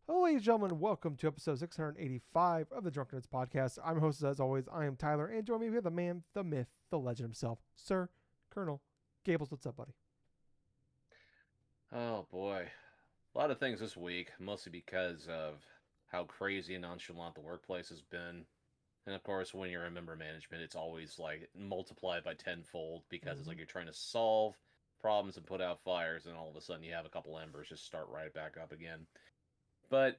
Hello, ladies and gentlemen. Welcome to episode 685 of the DrunkNerds podcast. I'm your host, as always. I am Tyler, and join me here, the man, the myth, the legend himself, Sir Colonel Gables. What's up, buddy? Oh boy. A lot of things this week, mostly because of how crazy and nonchalant the workplace has been. And of course, when you're in member management, it's always like multiplied by tenfold because it's Mm-hmm. like you're trying to solve problems and put out fires, and all of a sudden you have a couple embers just start right back up again. But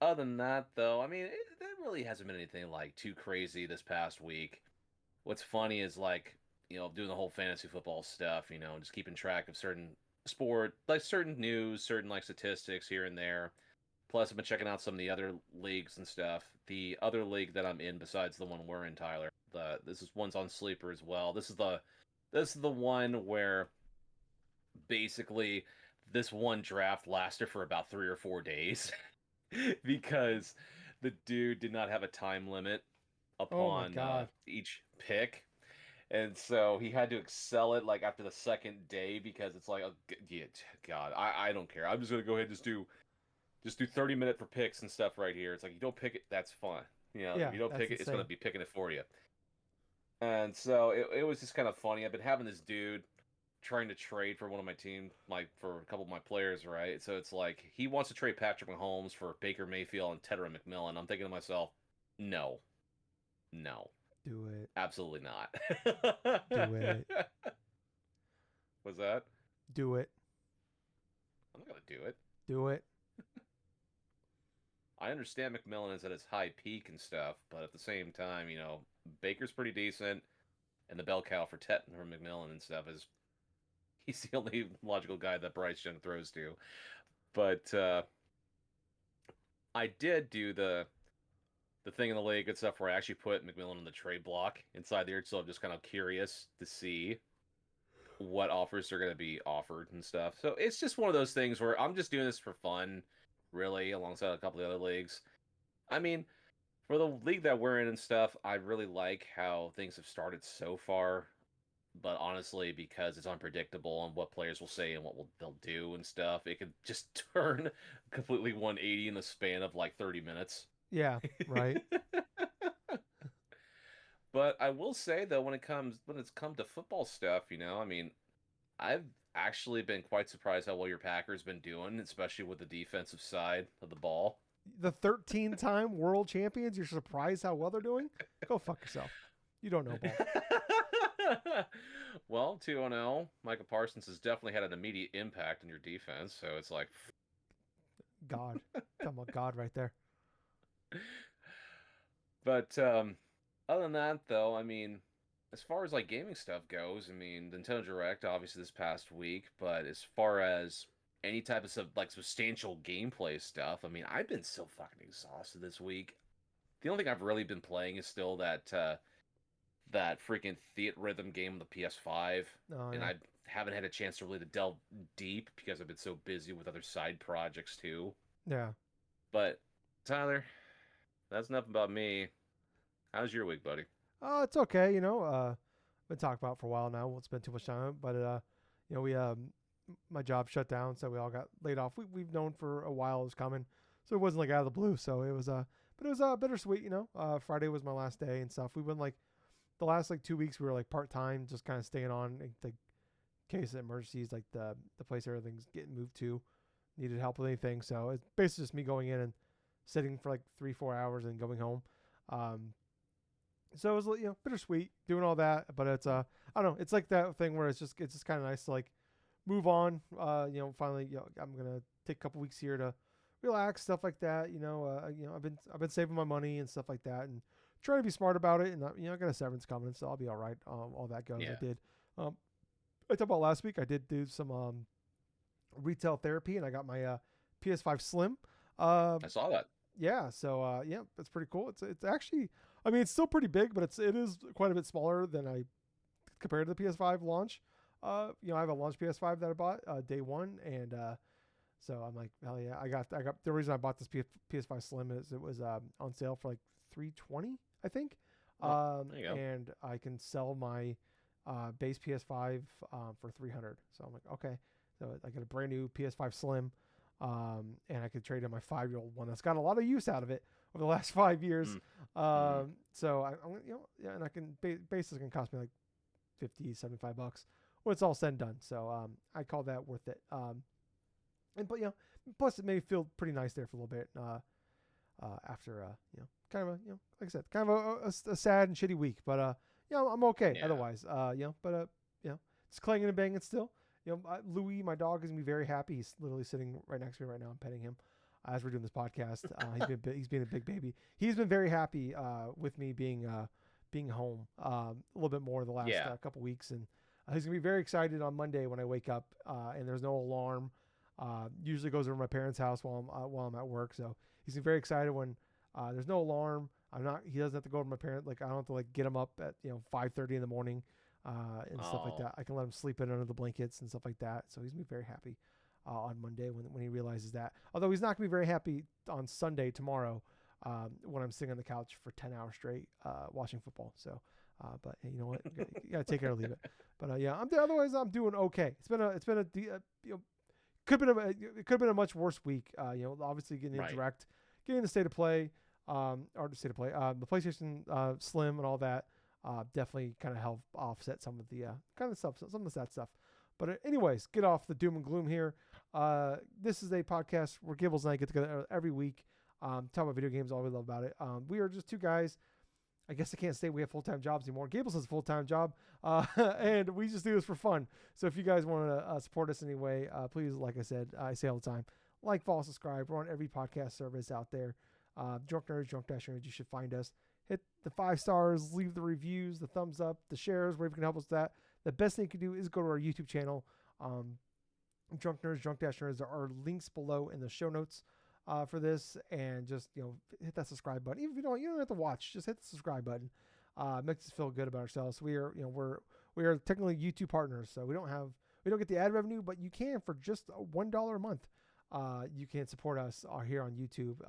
other than that, though, I mean, there really hasn't been anything like too crazy this past week. What's funny is like, doing the whole fantasy football stuff, just keeping track of certain sport, like certain news, certain like statistics here and there. Plus, I've been checking out some of the other leagues and stuff. The other league that I'm in, besides the one we're in, Tyler, this is one's on Sleeper as well. This is the one where basically this one draft lasted for about 3 or 4 days because the dude did not have a time limit Oh my upon God. each pick. And so he had to excel it like after the second day because it's like, oh, yeah, God, I don't care. I'm just gonna go ahead and just do 30 minute for picks and stuff right here. It's like you don't pick it, that's fine. If Yeah, you don't that's pick it, it's gonna insane. be picking it for you. And so it was just kind of funny. I've been having this dude trying to trade for one of my team, like for a couple of my players, right? So it's like he wants to trade Patrick Mahomes for Baker Mayfield and Tedder McMillan. I'm thinking to myself, no, no, Do it. absolutely not. Do it. Was that? Do it. I'm not gonna do it. Do it. I understand McMillan is at his high peak and stuff, but at the same time, Baker's pretty decent, and the bell cow for Tet and for McMillan and stuff is he's the only logical guy that Bryce Young throws to. But I did do the thing in the league and stuff where I actually put McMillan on the trade block inside there, so I'm just kind of curious to see what offers are going to be offered and stuff. So it's just one of those things where I'm just doing this for fun, really, alongside a couple of the other leagues. I mean, for the league that we're in and stuff, I really like how things have started so far. But honestly, because it's unpredictable on what players will say and they'll do and stuff, it could just turn completely 180 in the span of like 30 minutes. Yeah, right. But I will say though, when it's come to football stuff, I mean, I've actually been quite surprised how well your Packers been doing, especially with the defensive side of the ball. The 13-time world champions, you're surprised how well they're doing? Go fuck yourself. You don't know ball. Well, 2-0, Micah Parsons has definitely had an immediate impact on your defense, so it's like, God. Talking about God right there. but other than that though, I mean, as far as like gaming stuff goes, I mean, Nintendo Direct obviously this past week, but as far as any type of like substantial gameplay stuff, I mean, I've been so fucking exhausted this week. The only thing I've really been playing is still that freaking Theat Rhythm game on the PS5, Oh, and yeah. I haven't had a chance to really delve deep because I've been so busy with other side projects too. Yeah. But Tyler, that's enough about me. How's your week, buddy? It's okay, been talking about it for a while now. Won't spend too much time on it, but we my job shut down, so we all got laid off. We've known for a while it was coming, so it wasn't like out of the blue. So it was but it was bittersweet, Friday was my last day and stuff. We've been like the last like 2 weeks we were like part time, just kind of staying on in like case of emergencies, like the place everything's getting moved to needed help with anything. So it's basically just me going in and sitting for like 3-4 hours and going home. Um, so it was bittersweet doing all that, but it's I don't know, it's like that thing where it's just kind of nice to like move on. Finally, I'm gonna take a couple weeks here to relax, stuff like that. I've been saving my money and stuff like that, and trying to be smart about it. And I got a severance coming, so I'll be all right. All that goes. I Yeah, did. I talked about last week. I did do some retail therapy, and I got my PS5 Slim. Uh, I saw that. yeah, so yeah, that's pretty cool. It's actually, I mean, it's still pretty big, but it is quite a bit smaller than I compared to the PS5 launch. I have a launch PS5 that I bought day one, and so I'm like, hell yeah, I got the reason I bought this PS5 Slim is it was on sale for like 320, I think, Oh, there you go. and I can sell my base PS5 for 300. So I'm like, okay, so I got a brand new PS5 Slim. and I could trade in my 5-year-old one that's got a lot of use out of it over the last 5 years. Mm. So and I can basis can cost me like 50, $75 when it's all said and done. So I call that worth it. But plus it made me feel pretty nice there for a little bit. After kind of like I said, kind of a sad and shitty week, but I'm okay Yeah. otherwise. It's clanging and banging still. Louis, my dog, is gonna be very happy. He's literally sitting right next to me right now. I'm petting him as we're doing this podcast. He's been a big baby. He's been very happy with me being home a little bit more the last couple weeks, and he's gonna be very excited on Monday when I wake up and there's no alarm. Usually goes over to my parents' house while I'm at work, so he's very excited when there's no alarm. He doesn't have to go over to my parents. Like I don't have to like get him up at 5:30 in the morning and stuff like that. I can let him sleep in under the blankets and stuff like that. So he's gonna be very happy on Monday when he realizes that. Although he's not gonna be very happy on Sunday tomorrow when I'm sitting on the couch for 10 hours straight watching football. So, but you know what, you gotta take it or leave it. But otherwise I'm doing okay. It could have been a much worse week. Obviously getting the state of play, the PlayStation Slim and all that definitely kind of help offset some of the some of that stuff. But anyways, get off the doom and gloom here. This is a podcast where Gables and I get together every week, talk about video games, all we love about it. We are just two guys. I guess I can't say we have full-time jobs anymore. Gables has a full-time job, and we just do this for fun. So if you guys want to support us anyway, please, like I said, I say all the time, like, follow, subscribe. We're on every podcast service out there. DrunkNerds, Drunk-Nerds, you should find us. Hit the 5 stars, leave the reviews, the thumbs up, the shares, wherever you can help us with that. The best thing you can do is go to our YouTube channel, DrunkNerds, Drunk-Nerds. There are links below in the show notes for this, and just hit that subscribe button. Even if you don't have to watch, just hit the subscribe button. It makes us feel good about ourselves. We are we're technically YouTube partners, so we don't get the ad revenue, but you can for just $1 a month. You can support us here on YouTube,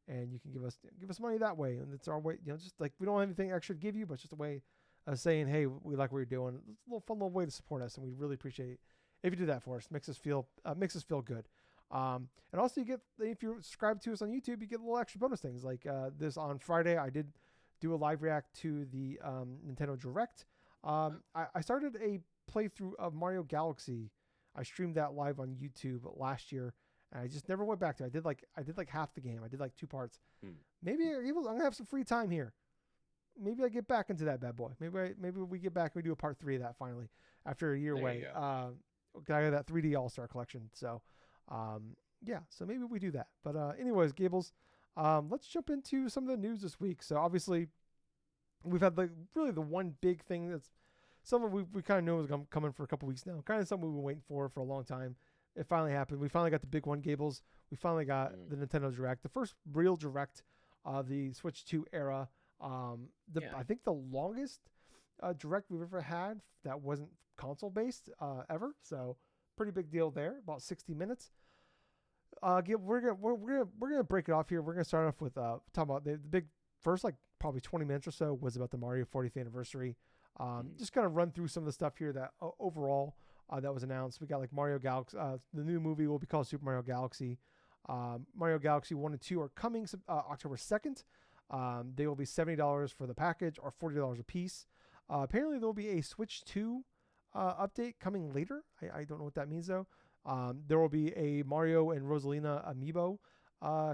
and you can give us money that way, and it's our way. Just like we don't have anything extra to give you, but it's just a way of saying, hey, we like what you're doing. It's a little fun little way to support us, and we really appreciate it if you do that for us. Makes us feel good. And also if you subscribe to us on YouTube, you get little extra bonus things like this on Friday. I did do a live react to the Nintendo Direct. I started a playthrough of Mario Galaxy. I streamed that live on YouTube last year, and I just never went back to it. I did like half the game. I did like 2 parts. Maybe I'm gonna have some free time here. Maybe I get back into that bad boy. Maybe we get back and we do a part 3 of that finally after a year away. I got that 3D All-Star collection. So so maybe we do that. But anyways, Gables, let's jump into some of the news this week. So obviously we've had the one big thing that's something we kind of knew was coming for a couple weeks now. Kind of something we've been waiting for a long time. It finally happened. We finally got the big one, Gables. We finally got the Nintendo Direct, the first real Direct of the Switch 2 era. I think the longest Direct we've ever had that wasn't console based ever. So pretty big deal there. About 60 minutes. We're gonna break it off here. We're gonna start off with talking about the big first probably 20 minutes or so was about the Mario 40th anniversary. Just kind of run through some of the stuff here that overall that was announced. We got like Mario Galaxy. The new movie will be called Super Mario Galaxy. Mario Galaxy 1 and 2 are coming October 2nd. They will be $70 for the package or $40 a piece. Apparently there will be a Switch 2 update coming later. I don't know what that means though. There will be a Mario and Rosalina amiibo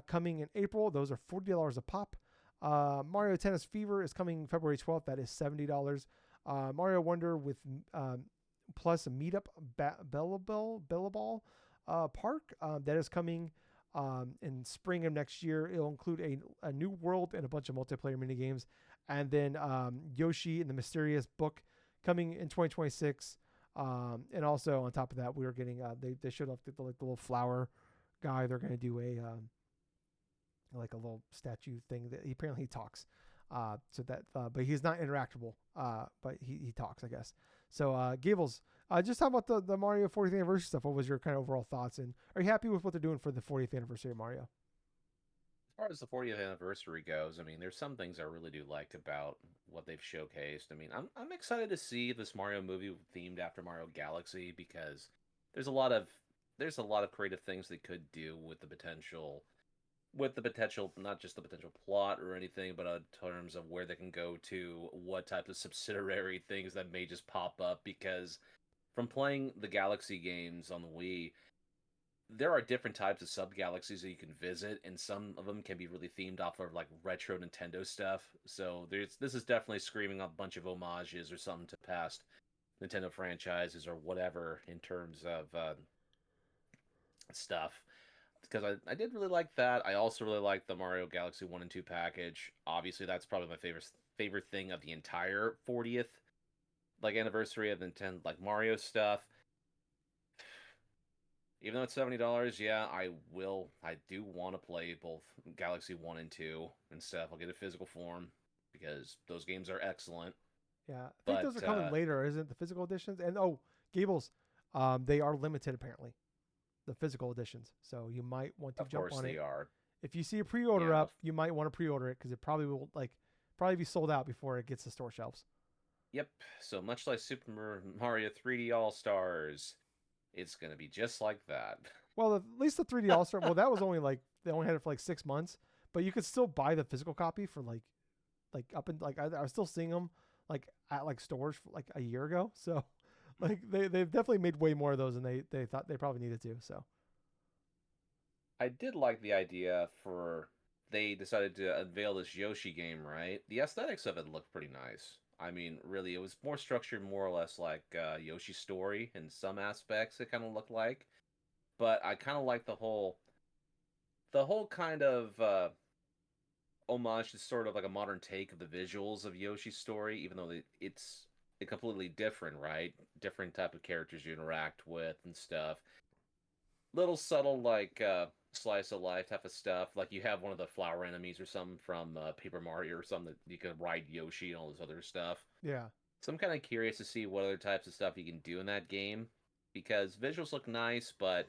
coming in April. Those are $40 a pop. Mario Tennis Fever is coming February 12th. That is $70. Mario Wonder with plus a meetup Bellaball Park that is coming in spring of next year. It'll include a new world and a bunch of multiplayer mini games, and then Yoshi and the Mysterious Book coming in 2026. And also on top of that, we were getting they showed off the little flower guy. They're going to do a little statue thing that he talks. But he's not interactable. But he talks, I guess. So Gables, just talk about the Mario 40th anniversary stuff. What was your kind of overall thoughts, and are you happy with what they're doing for the 40th anniversary of Mario? As far as the 40th anniversary goes, I mean, there's some things I really do like about what they've showcased. I mean, I'm excited to see this Mario movie themed after Mario Galaxy because there's a lot of there's a lot of creative things they could do with the potential, not just the potential plot or anything, but in terms of where they can go to, what type of subsidiary things that may just pop up. Because from playing the Galaxy games on the Wii, there are different types of sub galaxies that you can visit, and some of them can be really themed off of like retro Nintendo stuff. So this is definitely screaming a bunch of homages or something to past Nintendo franchises or whatever in terms of stuff. Because I did really like that. I also really like the Mario Galaxy 1 and 2 package. Obviously, that's probably my favorite thing of the entire 40th like anniversary of Nintendo like Mario stuff. Even though it's $70, yeah, I do want to play both Galaxy 1 and 2 and stuff. I'll get a physical form because those games are excellent. Yeah, I think But those are coming later, isn't the physical editions? And Gables, they are limited apparently, the physical editions. So you might want to of jump course on they it. are. If you see a pre-order Yeah. up, you might want to pre-order it because it probably will probably be sold out before it gets to store shelves. Yep. So much like Super Mario 3D All Stars, it's gonna be just like that. Well, at least the 3D All Star. Well, that was only like they only had it for like 6 months, but you could still buy the physical copy for like up and like I was still seeing them like at like stores for, like a year ago. So like they've definitely made way more of those than they thought they probably needed to. So I did like the idea for they decided to unveil this Yoshi game, right? The aesthetics of it looked pretty nice. I mean, really, it was more structured, more or less like Yoshi's Story in some aspects. It kind of looked like, but I kind of like the whole kind of homage to sort of like a modern take of the visuals of Yoshi's Story, even though it's completely different, right? Different type of characters you interact with and stuff. Little subtle like slice of life type of stuff. Like you have one of the flower enemies or something from Paper Mario or something that you can ride Yoshi and all this other stuff. yeah, So I'm kind of curious to see what other types of stuff you can do in that game because visuals look nice, but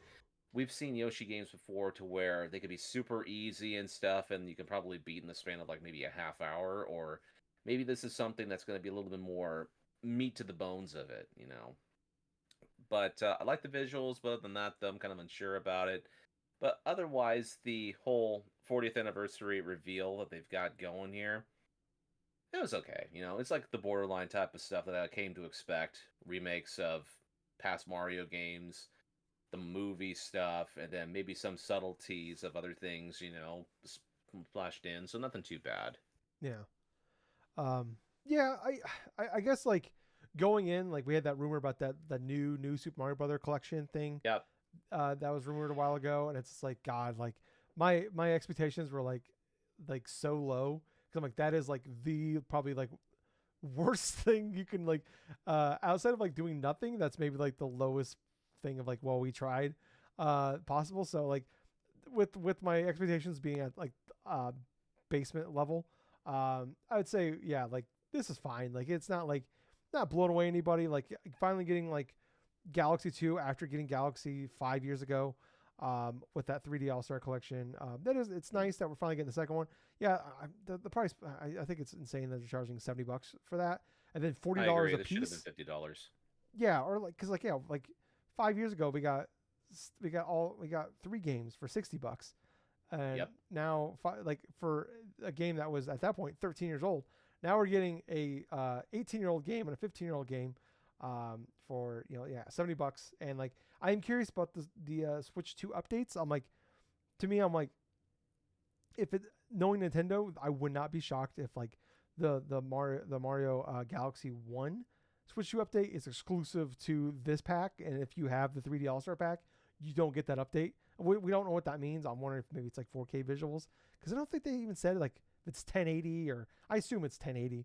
we've seen Yoshi games before to where they could be super easy and stuff, and you can probably beat in the span of like maybe a half hour, or maybe this is something that's going to be a little bit more meat to the bones of it, you know. But I like the visuals, but other than that, though, I'm kind of unsure about it. But otherwise, the whole 40th anniversary reveal that they've got going here, it was okay. You know, it's like the borderline type of stuff that I came to expect. Remakes of past Mario games, the movie stuff, and then maybe some subtleties of other things, you know, splashed in. So nothing too bad. yeah, yeah. I guess like going in like we had that rumor about that new Super Mario Brother collection thing. Yep. That was rumored a while ago, and it's just like God, like my expectations were like so low because I'm like that is like the probably like worst thing you can like outside of like doing nothing. That's maybe like the lowest thing of like well we tried possible. So like with my expectations being at like basement level, I would say yeah like this is fine. Like it's not like not blowing away anybody. Like finally getting like Galaxy 2 after getting Galaxy 5 years ago with that 3D All Star collection. It's nice that we're finally getting the second one. Yeah, the price, I think it's insane that they're charging $70 for that. And then $40 I agree. a This should have piece. been $50. Yeah, or like, cause like, yeah, like 5 years ago we got 3 games for $60. And Yep. now like for a game that was at that point 13 years old, now we're getting a 18-year-old game and a 15-year-old game for $70. And like I'm curious about the Switch 2 updates. I'm like I'm like if it knowing Nintendo, I would not be shocked if like the Mario Galaxy 1 Switch 2 update is exclusive to this pack, and if you have the 3D All Star pack, you don't get that update. We don't know what that means. I'm wondering if maybe it's like 4K visuals because I don't think they even said like if it's 1080 or I assume it's 1080.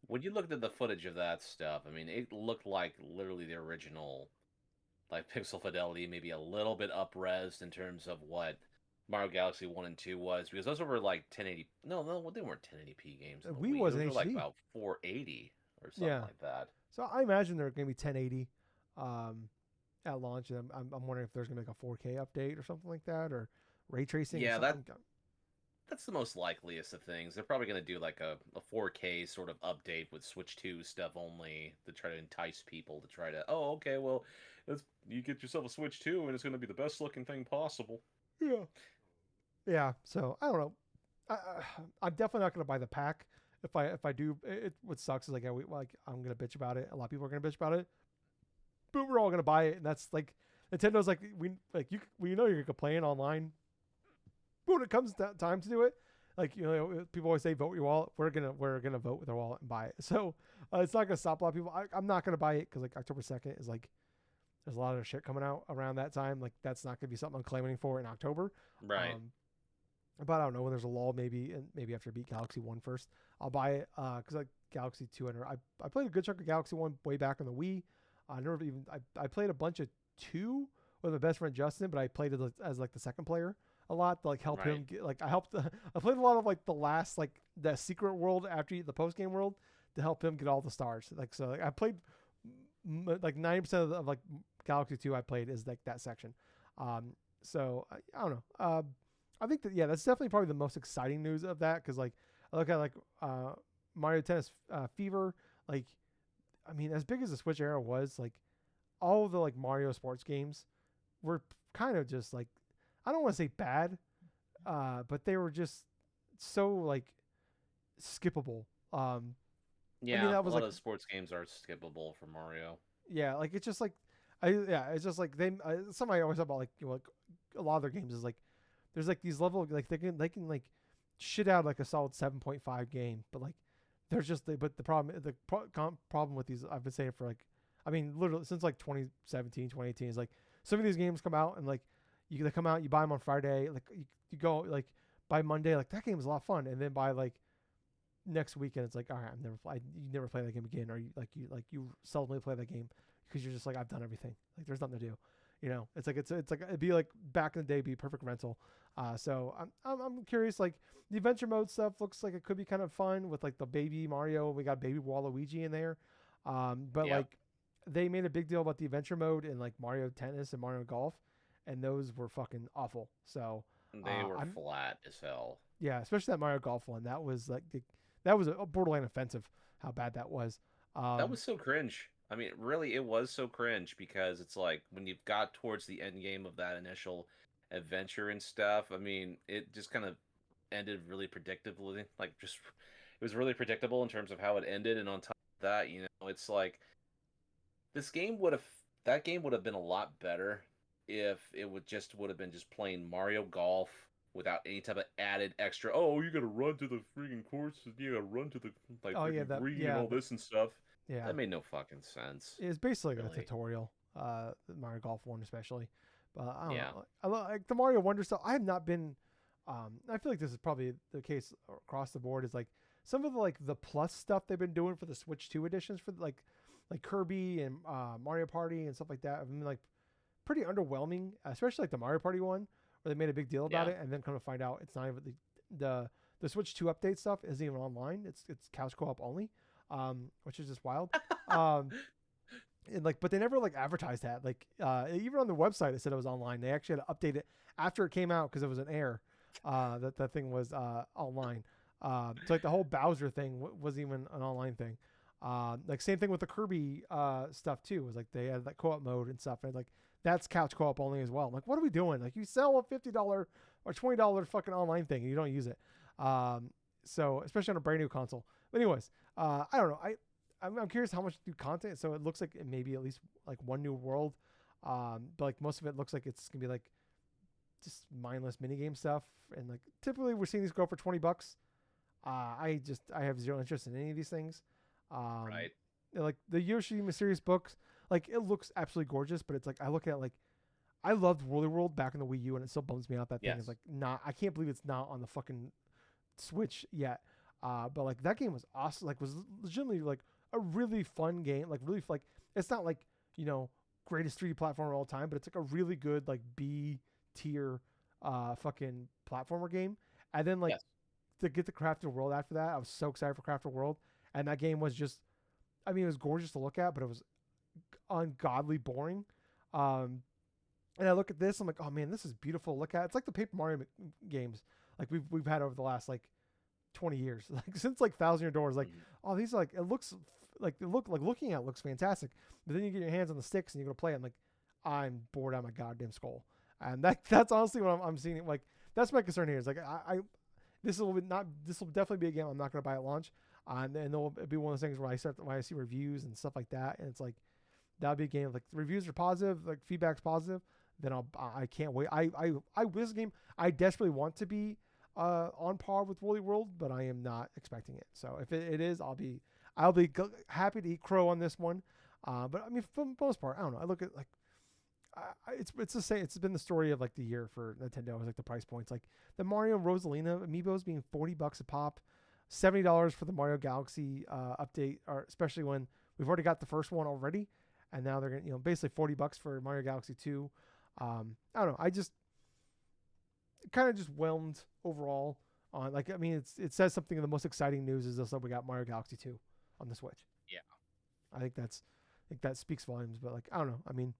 When you looked at the footage of that stuff, I mean, it looked like literally the original, like pixel fidelity, maybe a little bit up-resed in terms of what Mario Galaxy 1 and 2 was, because those were like 1080. No, they weren't 1080p games on the Wii Wii. was Those in were like HD. about 480 or something Yeah. like that. So I imagine they're going to be 1080 at launch. And I'm wondering if there's going to be like a 4K update or something like that, or ray tracing or Yeah, something. that's the most likeliest of things. They're probably going to do like a 4K sort of update with Switch 2 stuff only to try to entice people to try to, oh, okay, well, You get yourself a Switch 2, and it's going to be the best looking thing possible. Yeah. Yeah. So I don't know. I'm definitely not gonna buy the pack. If I do, what sucks is like I'm gonna bitch about it. A lot of people are gonna bitch about it, but we're all gonna buy it, and that's like Nintendo's like we know you're gonna complain online, but when it comes to time to do it, like people always say vote with your wallet. We're gonna vote with our wallet and buy it. So it's not gonna stop a lot of people. I'm not gonna buy it because like October 2nd is like there's a lot of shit coming out around that time. Like that's not gonna be something I'm claiming for in October. Right. But I don't know when there's a lull, maybe after I beat Galaxy 1 first, I'll buy it because like Galaxy 2 I played a good chunk of Galaxy 1 way back on the Wii. I played a bunch of 2 with my best friend Justin, but I played it as like the second player a lot to like help him get like I played a lot of like the last like the secret world after the post game world to help him get all the stars. Like so like I played like 90% of like Galaxy 2 I played is like that section. So I don't know. I think that that's definitely probably the most exciting news of that because like I look at like Mario Tennis Fever, like I mean as big as the Switch era was, like all the like Mario sports games were kind of just like I don't want to say bad, but they were just so like skippable. Yeah, I mean, that was a lot like, of sports games are skippable for Mario. Yeah, like it's just like it's just like something I always thought about like like a lot of their games is like there's like these level like they can like shit out like a solid 7.5 game, but like there's just but the problem with these I've been saying for like I mean literally since like 2017 2018 is like some of these games come out and like they come out you buy them on Friday like you go like by Monday like that game is a lot of fun and then by like next weekend it's like all right you never play that game again or you seldomly play that game because you're just like I've done everything like there's nothing to do. It's like it'd be like back in the day, be a perfect rental. So I'm curious. Like the adventure mode stuff looks like it could be kind of fun with like the baby Mario. We got baby Waluigi in there, but like they made a big deal about the adventure mode in like Mario Tennis and Mario Golf, and those were fucking awful. So they were flat as hell. Yeah, especially that Mario Golf one. That was like that was a borderline offensive. How bad that was. That was so cringe. I mean, really, it was so cringe because it's like when you got towards the end game of that initial adventure and stuff, I mean, it just kind of ended really predictably. Like, just it was really predictable in terms of how it ended. And on top of that, it's like that game would have been a lot better if it would have been just plain Mario Golf without any type of added extra. Oh, you gotta run to the freaking course. You gotta run to the green and all this and stuff. Yeah, that made no fucking sense. It's basically like a tutorial, the Mario Golf one especially. But I don't know. I like the Mario Wonder stuff. I have not been. I feel like this is probably the case across the board. Is like some of the like the plus stuff they've been doing for the Switch 2 editions for like Kirby and Mario Party and stuff like that. Have been like pretty underwhelming, especially like the Mario Party one where they made a big deal about it and then come to find out it's not even the Switch 2 update stuff isn't even online. It's couch co-op only. Which is just wild. And like, but they never like advertised that. Like, even on the website, it said it was online. They actually had to update it after it came out because it was an error. That thing was online. So like the whole Bowser thing wasn't even an online thing. Like same thing with the Kirby stuff too. It was like they had that co-op mode and stuff, and like that's couch co-op only as well. I'm like, what are we doing? Like you sell a $50 or $20 fucking online thing and you don't use it. So especially on a brand new console. But anyways, I don't know. I'm curious how much new content. So it looks like it maybe at least like one new world. But like most of it looks like it's gonna be like just mindless minigame stuff. And like typically we're seeing these go for $20. I have zero interest in any of these things. Right. Like the Yoshi Mysterious books, like it looks absolutely gorgeous, but it's like I look at it like I loved Woolly World back in the Wii U, and it still bums me out that thing is like not. I can't believe it's not on the fucking Switch yet. But like that game was awesome. Like was legitimately like a really fun game. Like really like it's not like greatest 3D platformer of all time, but it's like a really good like B tier fucking platformer game. And then like to get the Crafted World after that, I was so excited for Crafted World. And that game was just, I mean, it was gorgeous to look at, but it was ungodly boring. And I look at this, I'm like, oh man, this is beautiful to look at. It's like the Paper Mario games like we've had over the last like 20 years, like since like Thousand Year Doors. Like, oh, these are like looking at it looks fantastic. But then you get your hands on the sticks and you're gonna play it. I'm like, I'm bored out of my goddamn skull. And that's honestly what I'm seeing. Like that's my concern here. Is like this will definitely be a game I'm not going to buy at launch. And it'll be one of those things where when I see reviews and stuff like that, and it's like that'll be a game like the reviews are positive, like feedback's positive. Then I can't wait. This game I desperately want to be on par with Woolly World, but I am not expecting it. So if it is, I'll be happy to eat crow on this one. But I mean, for the most part, I don't know. I look at like it's the same. It's been the story of like the year for Nintendo. Is like the price points, like the Mario Rosalina amiibos being $40 a pop, $70 for the Mario Galaxy update, or especially when we've already got the first one already, and now they're gonna basically $40 for Mario Galaxy 2. I don't know. I just kind of just whelmed overall on like I mean it says something of the most exciting news is also we got Mario Galaxy 2 on the Switch. Yeah. I think that speaks volumes, but like I don't know. I mean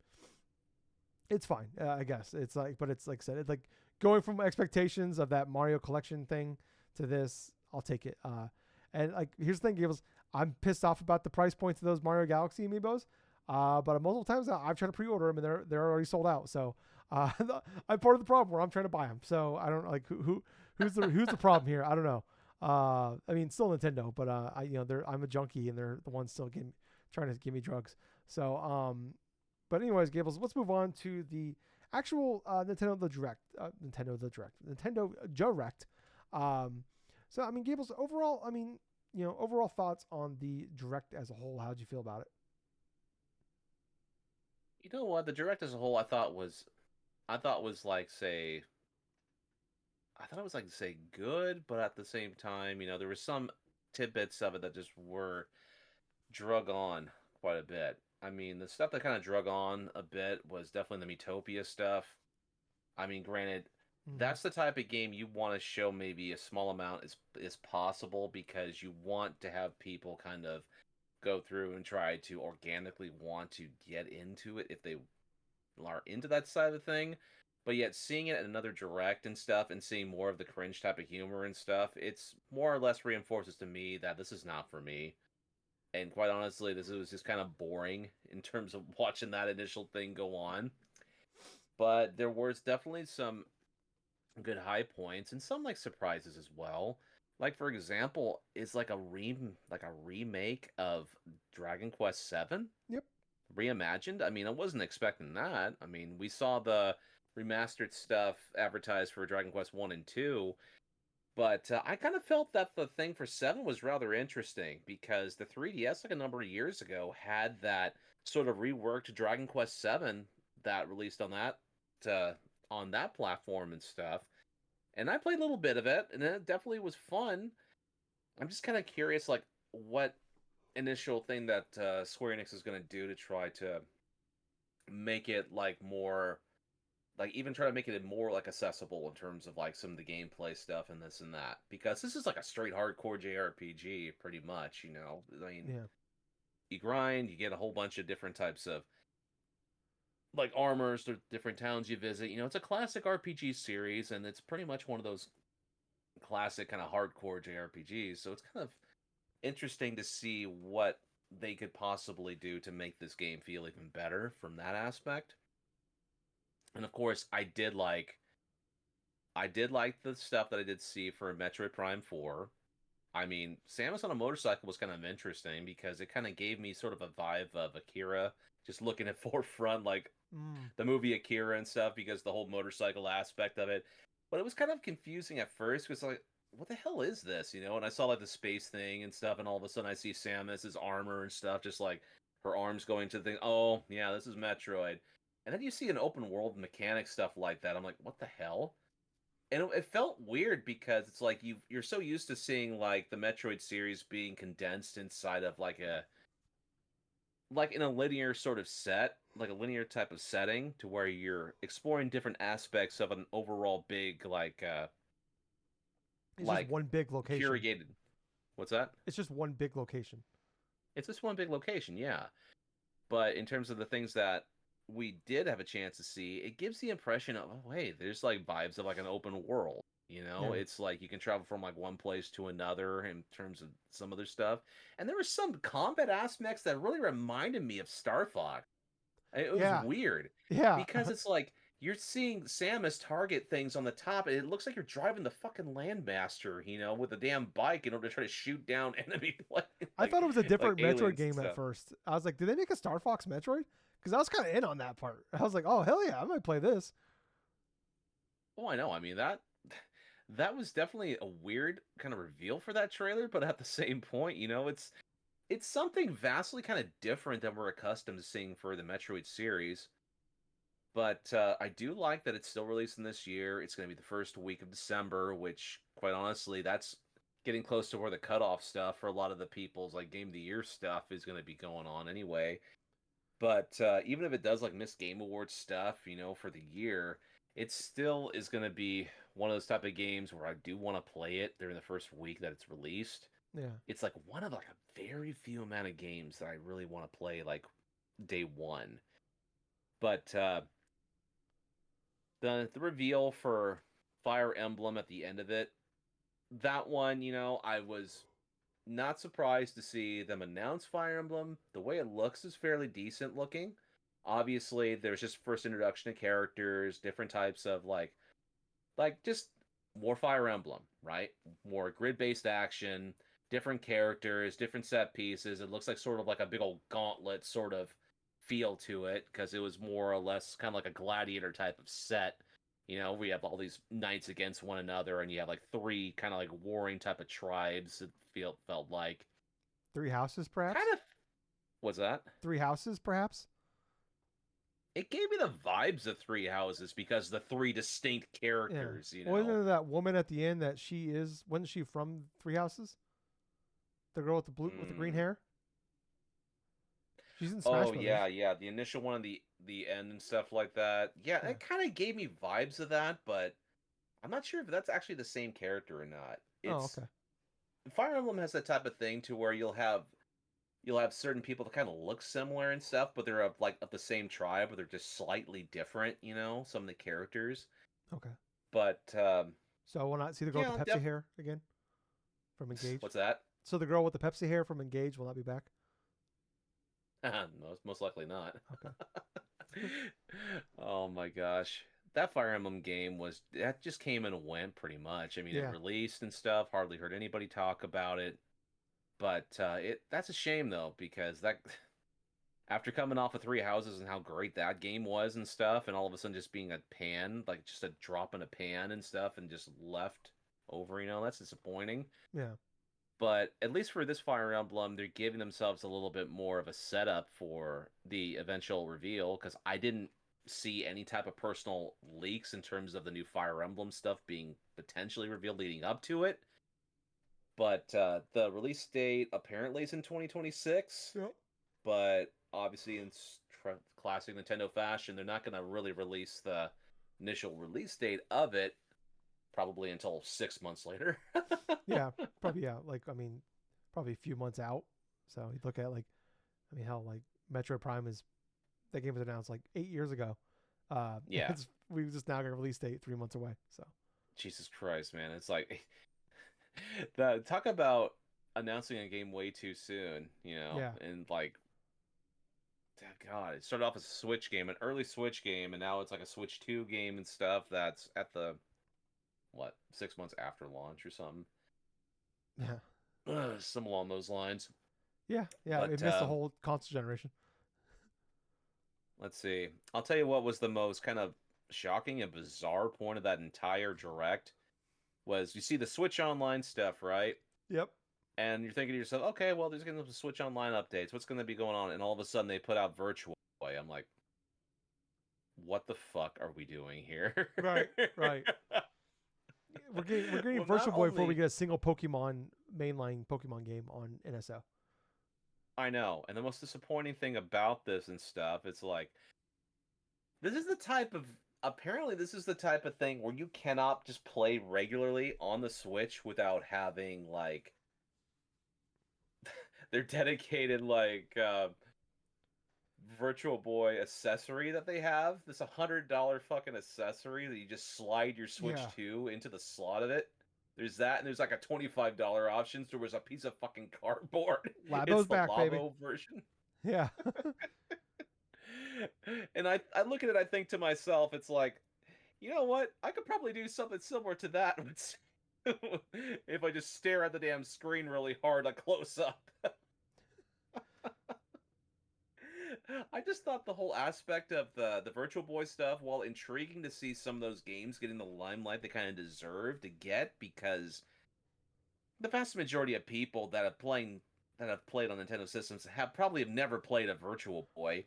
it's fine. I guess it's like, but it's like I said, it's like going from expectations of that Mario collection thing to this, I'll take it. And like, here's the thing, Gables, I'm pissed off about the price points of those Mario Galaxy amiibos. But multiple times now, I've tried to pre-order them and they're already sold out. So, I'm part of the problem where I'm trying to buy them. So I don't like who's the problem here. I don't know. I mean, still Nintendo, but I'm a junkie and they're the ones still trying to give me drugs. So, but anyways, Gables, let's move on to the actual Nintendo Direct. So I mean, Gables, overall, I mean, overall thoughts on the Direct as a whole. How'd you feel about it? You know what? The Direct as a whole, I thought was like say good, but at the same time, there was some tidbits of it that just were drug on quite a bit. I mean, the stuff that kind of drug on a bit was definitely the Metopia stuff. I mean, granted, that's the type of game you want to show maybe a small amount as possible because you want to have people kind of go through and try to organically want to get into it if they are into that side of the thing. But yet seeing it at another Direct and stuff and seeing more of the cringe type of humor and stuff, it's more or less reinforces to me that this is not for me. And quite honestly, this was just kind of boring in terms of watching that initial thing go on. But there was definitely some good high points and some like surprises as well. Like for example, is like a remake of Dragon Quest 7 Yep. reimagined. I mean, I wasn't expecting that. I mean, we saw the remastered stuff advertised for Dragon Quest 1 and 2, but I kind of felt that the thing for 7 was rather interesting because the 3DS, like a number of years ago, had that sort of reworked Dragon Quest 7 that released on that platform and stuff. And I played a little bit of it, and it definitely was fun. I'm just kind of curious, like, what initial thing that Square Enix is going to do to try to make it, like, more... like, even try to make it more, like, accessible in terms of, like, some of the gameplay stuff and this and that. Because this is, like, a straight hardcore JRPG, pretty much, I mean, Yeah. You grind, you get a whole bunch of different types of like armors to different towns you visit. It's a classic RPG series, and it's pretty much one of those classic kind of hardcore JRPGs. So it's kind of interesting to see what they could possibly do to make this game feel even better from that aspect. And of course, I did like the stuff that I did see for Metroid Prime 4. I mean, Samus on a motorcycle was kind of interesting because it kind of gave me sort of a vibe of Akira, just looking at forefront, like the movie Akira and stuff, because the whole motorcycle aspect of it. But it was kind of confusing at first because, like, what the hell is this, And I saw, like, the space thing and stuff, and all of a sudden I see Samus's armor and stuff, just, like, her arms going to the thing. Oh, yeah, this is Metroid. And then you see an open world mechanic stuff like that. I'm like, what the hell? And it felt weird because it's like you're so used to seeing like the Metroid series being condensed inside of like in a linear sort of set, like a linear type of setting to where you're exploring different aspects of an overall big it's just one big location. Curated. What's that? It's just one big location. It's just one big location, yeah. But in terms of the things that we did have a chance to see, it gives the impression of, oh, hey, there's like vibes of like an open world. Yeah. It's like you can travel from like one place to another in terms of some other stuff. And there were some combat aspects that really reminded me of Star Fox. It was Yeah. weird Yeah. because it's like you're seeing Samus target things on the top, and it looks like you're driving the fucking Landmaster, with a damn bike in order to try to shoot down enemy I thought it was a like different Metroid aliens and game at stuff. first. I was like, did they make a Star Fox Metroid? Because I was kind of in on that part. I was like, oh hell yeah, I might play this. Oh, I know. I mean that was definitely a weird kind of reveal for that trailer, but at the same point, it's something vastly kind of different than we're accustomed to seeing for the Metroid series. But I do like that it's still releasing this year. It's going to be the first week of December, which, quite honestly, that's getting close to where the cutoff stuff for a lot of the people's like Game of the Year stuff is going to be going on anyway. But even if it does like miss Game Awards stuff, for the year, it still is going to be one of those type of games where I do want to play it during the first week that it's released. Yeah. It's like one of like a very few amount of games that I really want to play like day one. But the reveal for Fire Emblem at the end of it, that one, I was not surprised to see them announce Fire Emblem. The way it looks is fairly decent looking. Obviously, there's just first introduction of characters, different types of like just more Fire Emblem, right? More grid-based action, different characters, different set pieces. It looks like sort of like a big old gauntlet sort of feel to it because it was more or less kind of like a gladiator type of set. We have all these knights against one another, and you have like three kind of like warring type of tribes. It felt like Three houses, perhaps. kind of what's that? Three houses, perhaps. It gave me the vibes of Three Houses because the three distinct Yeah. characters. Wasn't there that woman at the end that she is? Wasn't she from Three Houses? The girl with the blue with the green hair. She's in Smash Oh Brothers. yeah. The initial one and the end and stuff like that. Yeah, it kind of gave me vibes of that, but I'm not sure if that's actually the same character or not. It's okay. Fire Emblem has that type of thing to where you'll have certain people that kind of look similar and stuff, but they're of the same tribe, but they're just slightly different. Some of the characters. Okay. But so I will not see the girl with the Pepsi hair again from Engage. What's that? So the girl with the Pepsi hair from Engage will not be back. Most likely not. Okay. Oh my gosh. That Fire Emblem game that just came and went pretty much. I mean, it released and stuff, hardly heard anybody talk about it. But that's a shame though, because that after coming off of Three Houses and how great that game was and stuff, and all of a sudden just being a pan, like just a drop in a pan and stuff, and just left over, that's disappointing. Yeah. But at least for this Fire Emblem, they're giving themselves a little bit more of a setup for the eventual reveal, because I didn't see any type of personal leaks in terms of the new Fire Emblem stuff being potentially revealed leading up to it. But the release date apparently is in 2026. Yep. But obviously in classic Nintendo fashion, they're not going to really release the initial release date of it probably until 6 months later. Yeah, probably. Yeah, probably a few months out. So you look at hell, Metroid Prime that game was announced 8 years ago. Yeah, we just now got a release date 3 months away. So Jesus Christ, man, it's like talk about announcing a game way too soon, and God, it started off as a Switch game, an early Switch game, and now it's like a Switch 2 game and stuff that's at the 6 months after launch or something. Yeah. Some along those lines. Yeah, but, it missed the whole console generation. Let's see. I'll tell you what was the most kind of shocking and bizarre point of that entire direct was you see the Switch Online stuff, right? Yep. And you're thinking to yourself, okay, well, there's going to be Switch Online updates. What's going to be going on? And all of a sudden they put out Virtual Boy. I'm like, what the fuck are we doing here? Right. We're getting Virtual Boy before we get a single mainline Pokemon game on NSO. I know. And the most disappointing thing about this and stuff, it's like, apparently this is the type of thing where you cannot just play regularly on the Switch without having, their dedicated, Virtual Boy accessory that they have. This $100 fucking accessory that you just slide your Switch 2 into the slot of it. There's that, and there's a $25 option. So there's a piece of fucking cardboard. Labo's it's the back, Labo baby. version. Yeah. And I look at it, I think to myself, it's like, you know what? I could probably do something similar to that if I just stare at the damn screen really hard, like close up. I just thought the whole aspect of the Virtual Boy stuff, while intriguing to see some of those games getting the limelight they kind of deserve to get, because the vast majority of people that have played on Nintendo systems have never played a Virtual Boy.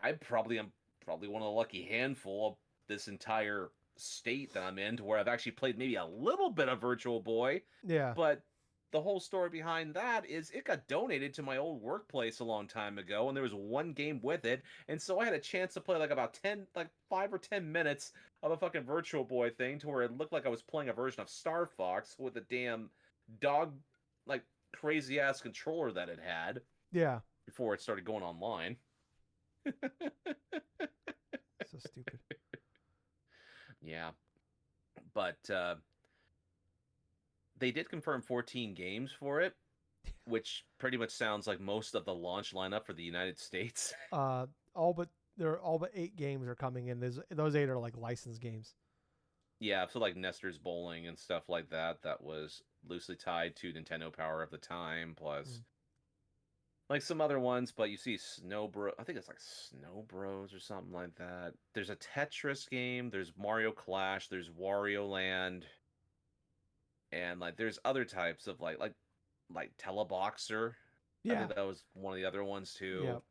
I probably am probably one of the lucky handful of this entire state that I'm in to where I've actually played maybe a little bit of Virtual Boy, Yeah. but the whole story behind that is it got donated to my old workplace a long time ago, and there was one game with it, and so I had a chance to play like about 10, like 5 or 10 minutes of a fucking Virtual Boy thing to where it looked like I was playing a version of Star Fox with a damn dog, like crazy ass controller that it had Yeah. before it started going online. So stupid. Yeah, but they did confirm 14 games for it, which pretty much sounds like most of the launch lineup for the United States. All but 8 games are coming in. Those 8 are like licensed games. Yeah, so like Nestor's Bowling and stuff like that, that was loosely tied to Nintendo Power of the time, plus like some other ones, but you see Snow Bro, I think it's like Snow Bros or something like that. There's a Tetris game, there's Mario Clash, there's Wario Land, and like there's other types of like Teleboxer. I Yeah. think that was one of the other ones too. Yep.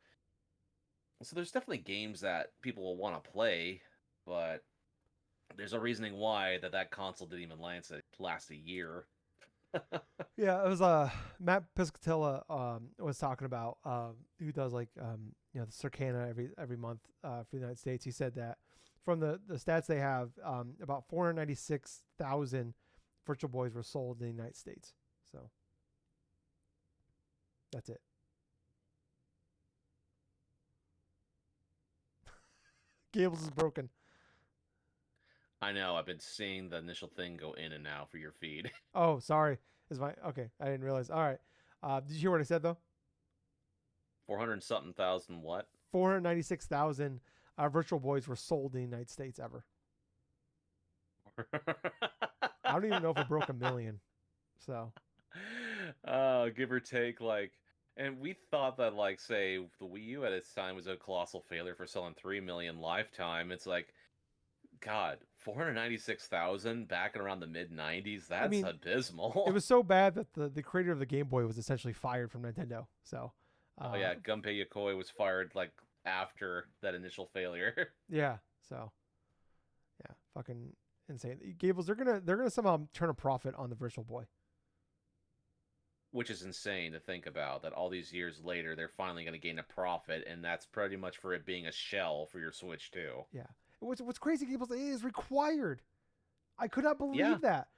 So there's definitely games that people will want to play, but there's a reasoning why that console didn't even last a year. Yeah, it was Matt Piscatella was talking about who does like the Circana every month for the United States. He said that from the stats they have, about 496,000 Virtual Boys were sold in the United States. So that's it. Gables is broken. I know, I've been seeing the initial thing go in and out for your feed. Oh, sorry. Is my okay? I didn't realize. All right. Did you hear what I said though? 400 something thousand what? 496,000 Virtual Boys were sold in the United States ever. I don't even know if it broke 1 million. So, give or take, like, and we thought that, like, say, the Wii U at its time was a colossal failure for selling 3 million lifetime. It's like, God, 496,000 back in around the mid 90s. That's I mean, abysmal. it was so bad that the creator of the Game Boy was essentially fired from Nintendo. So, Oh yeah, Gunpei Yokoi was fired like after that initial failure. yeah. So, yeah, fucking insane. Gables, they're gonna somehow turn a profit on the Virtual Boy. Which is insane to think about, that all these years later they're finally going to gain a profit, and that's pretty much for it being a shell for your Switch too. Yeah. What's crazy, Gables, it is required. I could not believe that.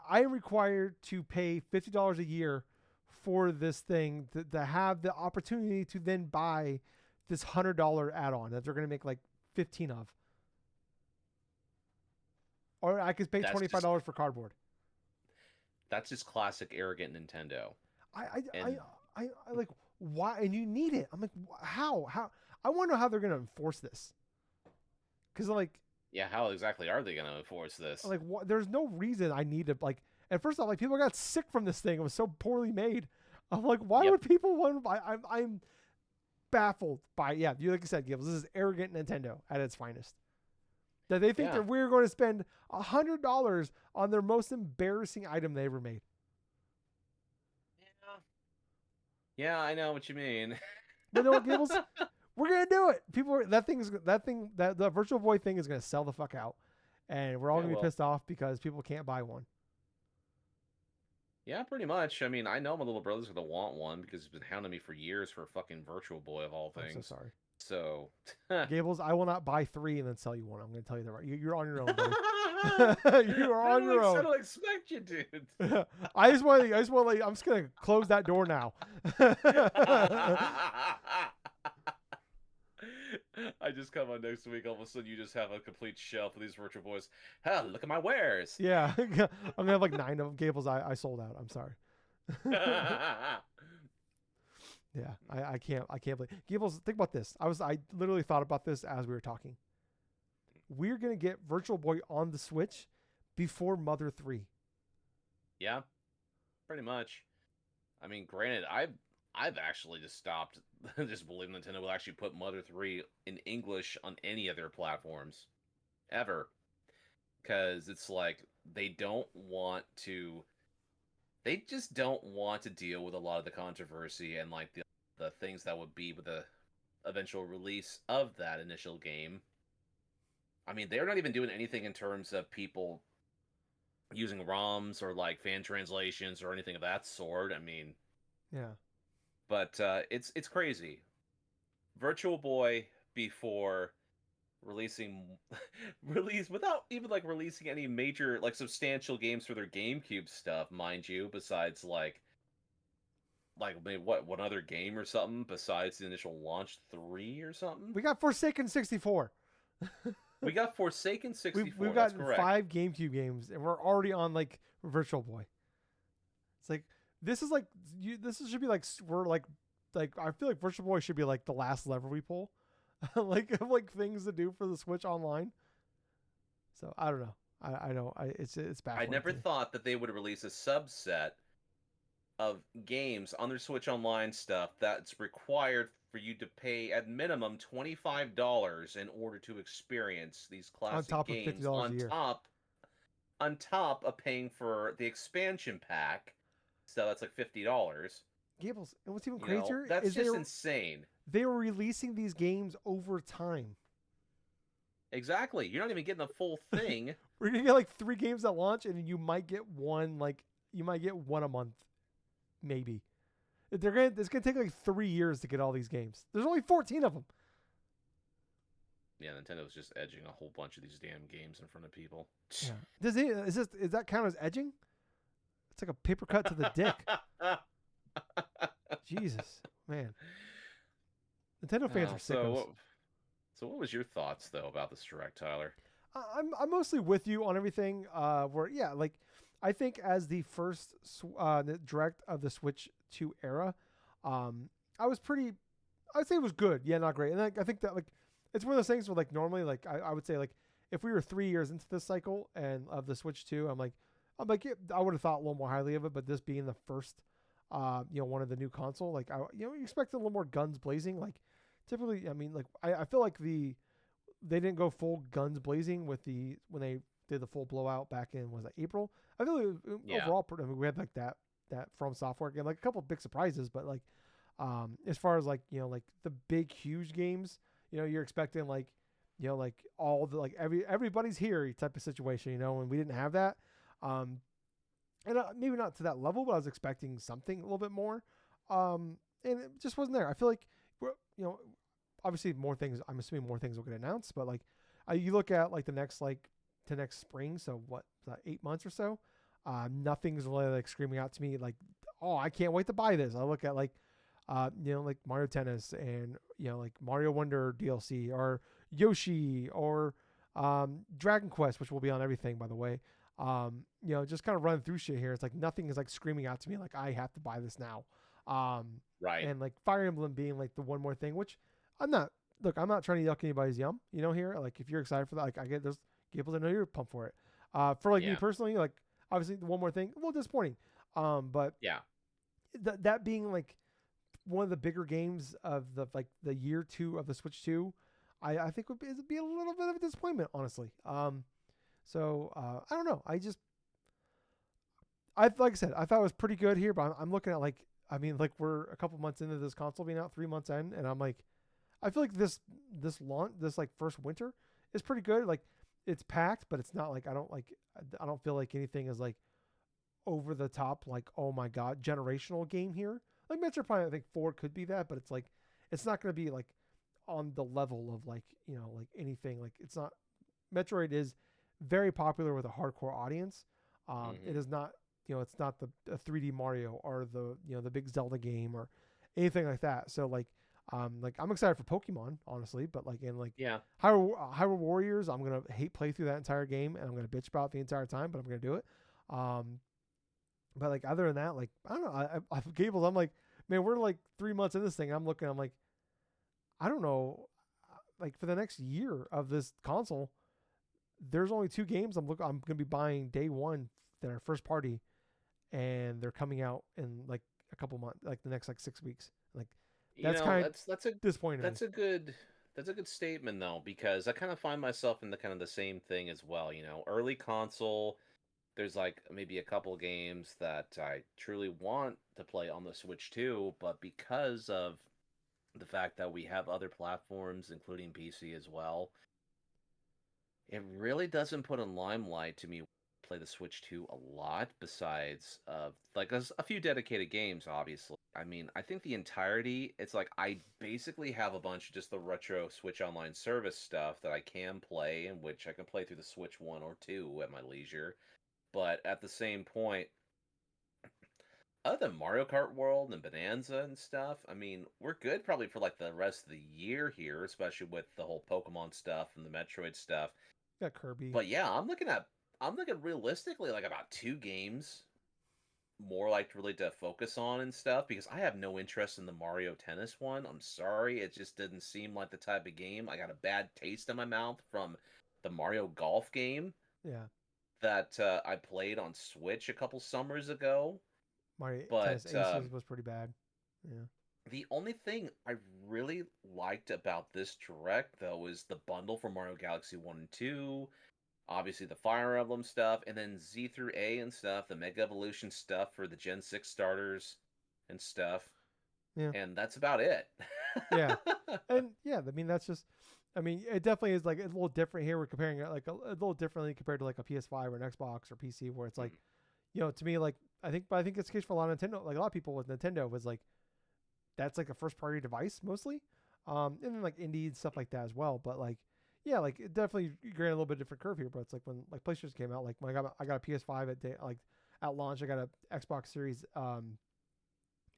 I am required to pay $50 a year for this thing to have the opportunity to then buy this $100 add-on that they're going to make like 15 of. Or I could pay $25 for cardboard. That's just classic arrogant Nintendo. I like, why? And you need it. I'm like, how? I want to know how they're going to enforce this. Because like, yeah, how exactly are they going to enforce this? Like, there's no reason I need to like. And first off, like, people got sick from this thing. It was so poorly made. I'm like, why would people want to buy? I'm baffled by you like you said, Gibbs. This is arrogant Nintendo at its finest. That they think that we're going to spend $100 on their most embarrassing item they ever made. Yeah, I know what you mean. But no, Gables, we're gonna do it. That the Virtual Boy thing is gonna sell the fuck out, and we're all gonna be pissed off because people can't buy one. Yeah, pretty much. I mean, I know my little brother's gonna want one because he's been hounding me for years for a fucking Virtual Boy of all things. I'm so sorry. So, Gables, I will not buy 3 and then sell you one. I'm gonna tell you that right. You're on your own, buddy. You are on your own. I don't expect you, dude. I just want to. I'm just gonna close that door now. I just come on next week. All of a sudden, you just have a complete shelf of these Virtual Boys. Hell, look at my wares. Yeah, I'm gonna have like 9 of them. Gables, I sold out. I'm sorry. Yeah, I can't believe Gables. Think about this. I literally thought about this as we were talking. We're gonna get Virtual Boy on the Switch before Mother 3. Yeah, pretty much. I mean, granted, I've actually just stopped just believing Nintendo will actually put Mother 3 in English on any of their platforms ever, because it's like they just don't want to deal with a lot of the controversy and like the things that would be with the eventual release of that initial game. I mean, they're not even doing anything in terms of people using ROMs or like fan translations or anything of that sort. I mean, Yeah. but it's crazy. Virtual Boy before releasing release without even like releasing any major like substantial games for their GameCube stuff, mind you, besides like maybe what one other game or something besides the initial launch 3 or something. We got Forsaken 64. We got Forsaken 64. We've That's gotten correct. 5 GameCube games, and we're already on like Virtual Boy. It's like this is like should be like we're like I feel like Virtual Boy should be like the last lever we pull, like things to do for the Switch Online. So I don't know. I don't. It's baffling. I never thought that they would release a subset of games on their Switch Online stuff that's required for you to pay at minimum $25 in order to experience these classic games of $50 on top of paying for the expansion pack. So that's like $50. Gables, and what's even crazier that's just insane. They were releasing these games over time. Exactly. You're not even getting the full thing. We're gonna get like 3 games at launch, and you might get one. Like you might get one a month, maybe. It's gonna take like 3 years to get all these games. There's only 14 of them. Yeah, Nintendo's just edging a whole bunch of these damn games in front of people. Yeah. Does that count as edging? It's like a paper cut to the dick. Jesus, man. Nintendo fans are sickos. So what was your thoughts though about this direct, Tyler? I'm mostly with you on everything. I think as the first the direct of the Switch 2 era, I'd say it was good. Yeah, not great. And I think that like it's one of those things where like normally like I would say like if we were 3 years into this cycle and of the Switch 2, I'm like yeah, I would have thought a little more highly of it. But this being the first, one of the new console, like you expect a little more guns blazing. Like typically, I mean, like I feel like they didn't go full guns blazing when they did the full blowout back in April. I feel like overall, I mean, we had like that From Software game, like a couple of big surprises, but like as far as like like the big huge games, you're expecting like all the like everybody's here type of situation, and we didn't have that. And maybe not to that level, but I was expecting something a little bit more. And it just wasn't there. I feel like obviously more things. I'm assuming more things will get announced, but like you look at like the next spring. So what, 8 months or so? Nothing's really like screaming out to me like, oh, I can't wait to buy this. I look at like, like Mario Tennis and like Mario Wonder DLC or Yoshi or Dragon Quest, which will be on everything, by the way. Just kind of running through shit here. It's like nothing is like screaming out to me like I have to buy this now. Right. And like Fire Emblem being like the one more thing, which I'm not trying to yuck anybody's yum, here. Like if you're excited for that, like I get those Gables, I know you're pumped for it. For like me personally, like obviously the one more thing, a little disappointing. But yeah, that being like one of the bigger games of the year 2 of the Switch 2, I think would be a little bit of a disappointment, honestly. So I don't know. Like I said, I thought it was pretty good here, but I'm looking at like, I mean, like we're a couple months into this console being out, 3 months in, and I'm like, I feel like this launch, this like first winter is pretty good. Like it's packed, but it's not like I don't feel like anything is like over the top, like, oh my God, generational game here. Like Metroid Prime, I think 4 could be that, but it's like, it's not going to be like on the level of like, like anything. Like it's not, Metroid is very popular with a hardcore audience. It is not, it's not the 3D Mario or the big Zelda game or anything like that. So like I'm excited for Pokemon, honestly, but like in like Hyrule Warriors, I'm gonna hate play through that entire game and I'm gonna bitch about it the entire time, but I'm gonna do it. But like other than that, like I don't know, I Gables, I'm like man, we're like 3 months in this thing. I'm looking. I'm like, I don't know. Like for the next year of this console, there's only 2 games I'm gonna be buying day one that are first party, and they're coming out in like a couple months, like the next like 6 weeks. Like You that's know, kind of that's a disappointing to me. that's a good that's a good statement though, because I kind of find myself in the kind of the same thing as well. You know, early console, there's like maybe a couple games that I truly want to play on the Switch too, but because of the fact that we have other platforms, including PC as well, it really doesn't put in limelight to me play the Switch 2 a lot besides like a few dedicated games obviously. I mean, I think the entirety, it's like I basically have a bunch of just the retro Switch Online service stuff that I can play, in which I can play through the Switch 1 or 2 at my leisure. But at the same point, other than Mario Kart World and Bonanza and stuff, I mean, we're good probably for like the rest of the year here, especially with the whole Pokemon stuff and the Metroid stuff. Got Kirby. But yeah, I'm looking realistically like about 2 games more like really to focus on and stuff because I have no interest in the Mario Tennis one. I'm sorry, it just didn't seem like the type of game. I got a bad taste in my mouth from the Mario Golf game Yeah, that I played on Switch a couple summers ago. Mario Tennis But Aces was pretty bad. Yeah, the only thing I really liked about this direct though is the bundle for Mario Galaxy 1 and 2, obviously the Fire Emblem stuff, and then Z through A and stuff, the Mega Evolution stuff for the Gen 6 starters and stuff. yeah, And that's about it. yeah, and yeah. I mean, that's just. I mean, it definitely is like a little different here. We're comparing it like a little differently compared to like a PS5 or an Xbox or PC, where it's like, to me, like but I think it's the case for a lot of Nintendo. Like a lot of people with Nintendo was like, that's like a first party device mostly, and then like indie and stuff like that as well. But like, yeah, like it definitely you're in a little bit different curve here. But it's like when like PlayStation came out, like when I got a PS5 at launch, I got a Xbox Series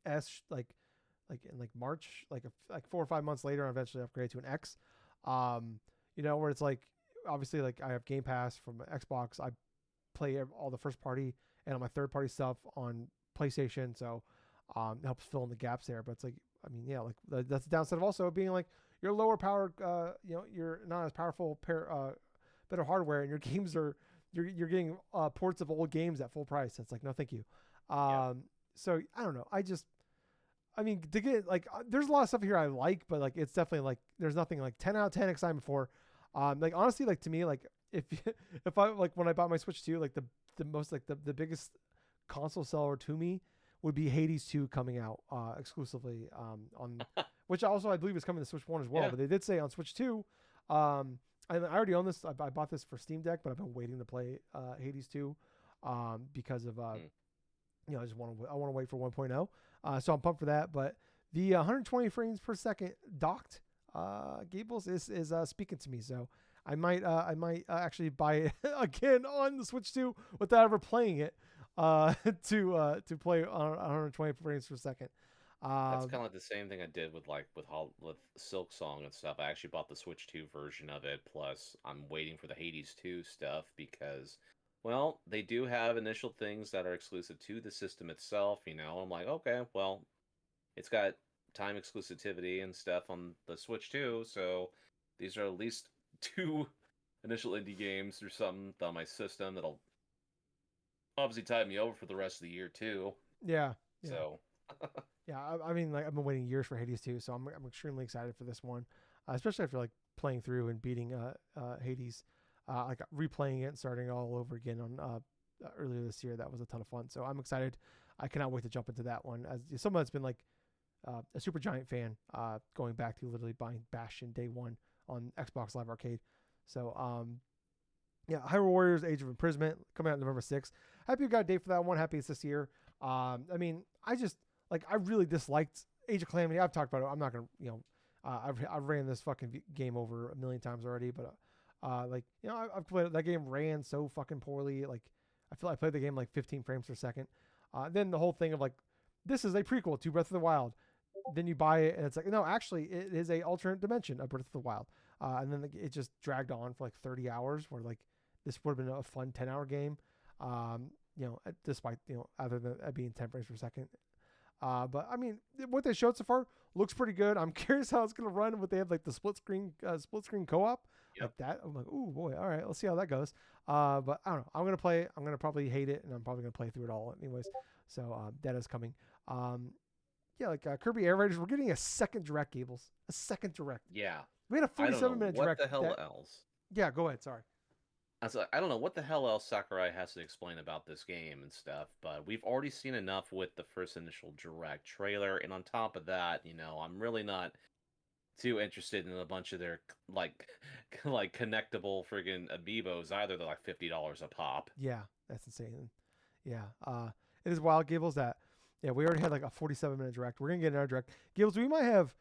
S like in like March, like 4 or 5 months later, I eventually upgraded to an X. Where it's like obviously like I have Game Pass from Xbox. I play all the first party and all my third party stuff on PlayStation, so it helps fill in the gaps there. But it's like, I mean, yeah, like that's the downside of also being like you're lower powered, you're not as powerful better hardware, and your games are you're getting ports of old games at full price. It's like no, thank you. Yeah. So I don't know. I mean, to get like, there's a lot of stuff here I like, but like, it's definitely like, there's nothing like 10 out of 10 excitement for. Like honestly, like to me, like if I like when I bought my Switch 2, like the most like the biggest console seller to me would be Hades 2 coming out exclusively on which also I believe is coming to Switch 1 as well. Yeah. But they did say on Switch 2, I already own this. I bought this for Steam Deck, but I've been waiting to play Hades 2 because of I just want to wait for 1.0. So I'm pumped for that. But the 120 frames per second docked Gables is speaking to me. So I might actually buy it again on the Switch 2 without ever playing it to play on 120 frames per second. That's kind of like the same thing I did with with Silk Song and stuff. I actually bought the Switch 2 version of it. Plus, I'm waiting for the Hades 2 stuff because, well, they do have initial things that are exclusive to the system itself. I'm like, okay, well, it's got time exclusivity and stuff on the Switch 2, so these are at least 2 initial indie games or something on my system that'll obviously tide me over for the rest of the year too. Yeah. So. Yeah, I mean, like I've been waiting years for Hades 2, so I'm extremely excited for this one, especially after like playing through and beating Hades, like replaying it and starting it all over again on earlier this year. That was a ton of fun, so I'm excited. I cannot wait to jump into that one as someone that's been like a super giant fan, going back to literally buying Bastion day one on Xbox Live Arcade. So yeah, Hyrule Warriors: Age of Imprisonment coming out November 6th. Happy you got a date for that one. Happy it's this year. I mean, I really disliked Age of Calamity. I've talked about it. I'm not gonna, I've ran this fucking game over a million times already. But I've played that game ran so fucking poorly. Like I feel like I played the game like 15 frames per second. Then the whole thing of like, this is a prequel to Breath of the Wild. Then you buy it and it's like, no, actually it is a alternate dimension of Breath of the Wild. And then it just dragged on for like 30 hours where like this would have been a fun 10-hour game. Despite, other than it being 10 frames per second. But I mean, what they showed so far looks pretty good. I'm curious how it's gonna run. What they have like the split screen co-op like Yep. that. I'm like, ooh boy, all right, let's see how that goes. But I don't know. I'm gonna play it. I'm gonna probably hate it, and I'm probably gonna play through it all anyways. So that is coming. Yeah, like Kirby Air Raiders, we're getting a second direct, Gables. A second direct. Yeah. We had a I don't 47 know minute what direct. the hell else. Yeah, go ahead. Sorry. I don't know what the hell else Sakurai has to explain about this game and stuff, but we've already seen enough with the first initial direct trailer, and on top of that, I'm really not too interested in a bunch of their like like connectable friggin' amiibos either. They're like $50 a pop. Yeah, that's insane. Yeah, it is wild, Gables. That we already had like a 47 minute direct. We're gonna get another direct, Gables. We might have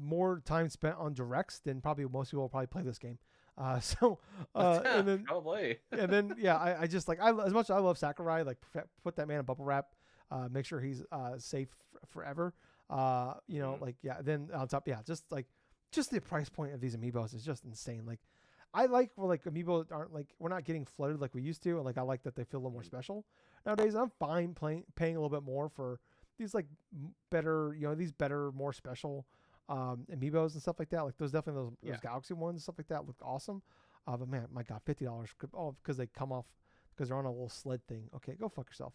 more time spent on directs than probably most people will probably play this game. So and then Probably. and then yeah, I just like as much as I love Sakurai, like put that man in bubble wrap, make sure he's safe forever. Like yeah. Then on top, yeah, just the price point of these amiibos is just insane. Like I like where like amiibo aren't like we're not getting flooded like we used to, and like I like that they feel a little more special nowadays. I'm fine paying a little bit more for these like better, these better, more special amiibos and stuff like that. Like those Galaxy ones and stuff like that look awesome. But man, my God, $50 because they come off because they're on a little sled thing. Okay, go fuck yourself.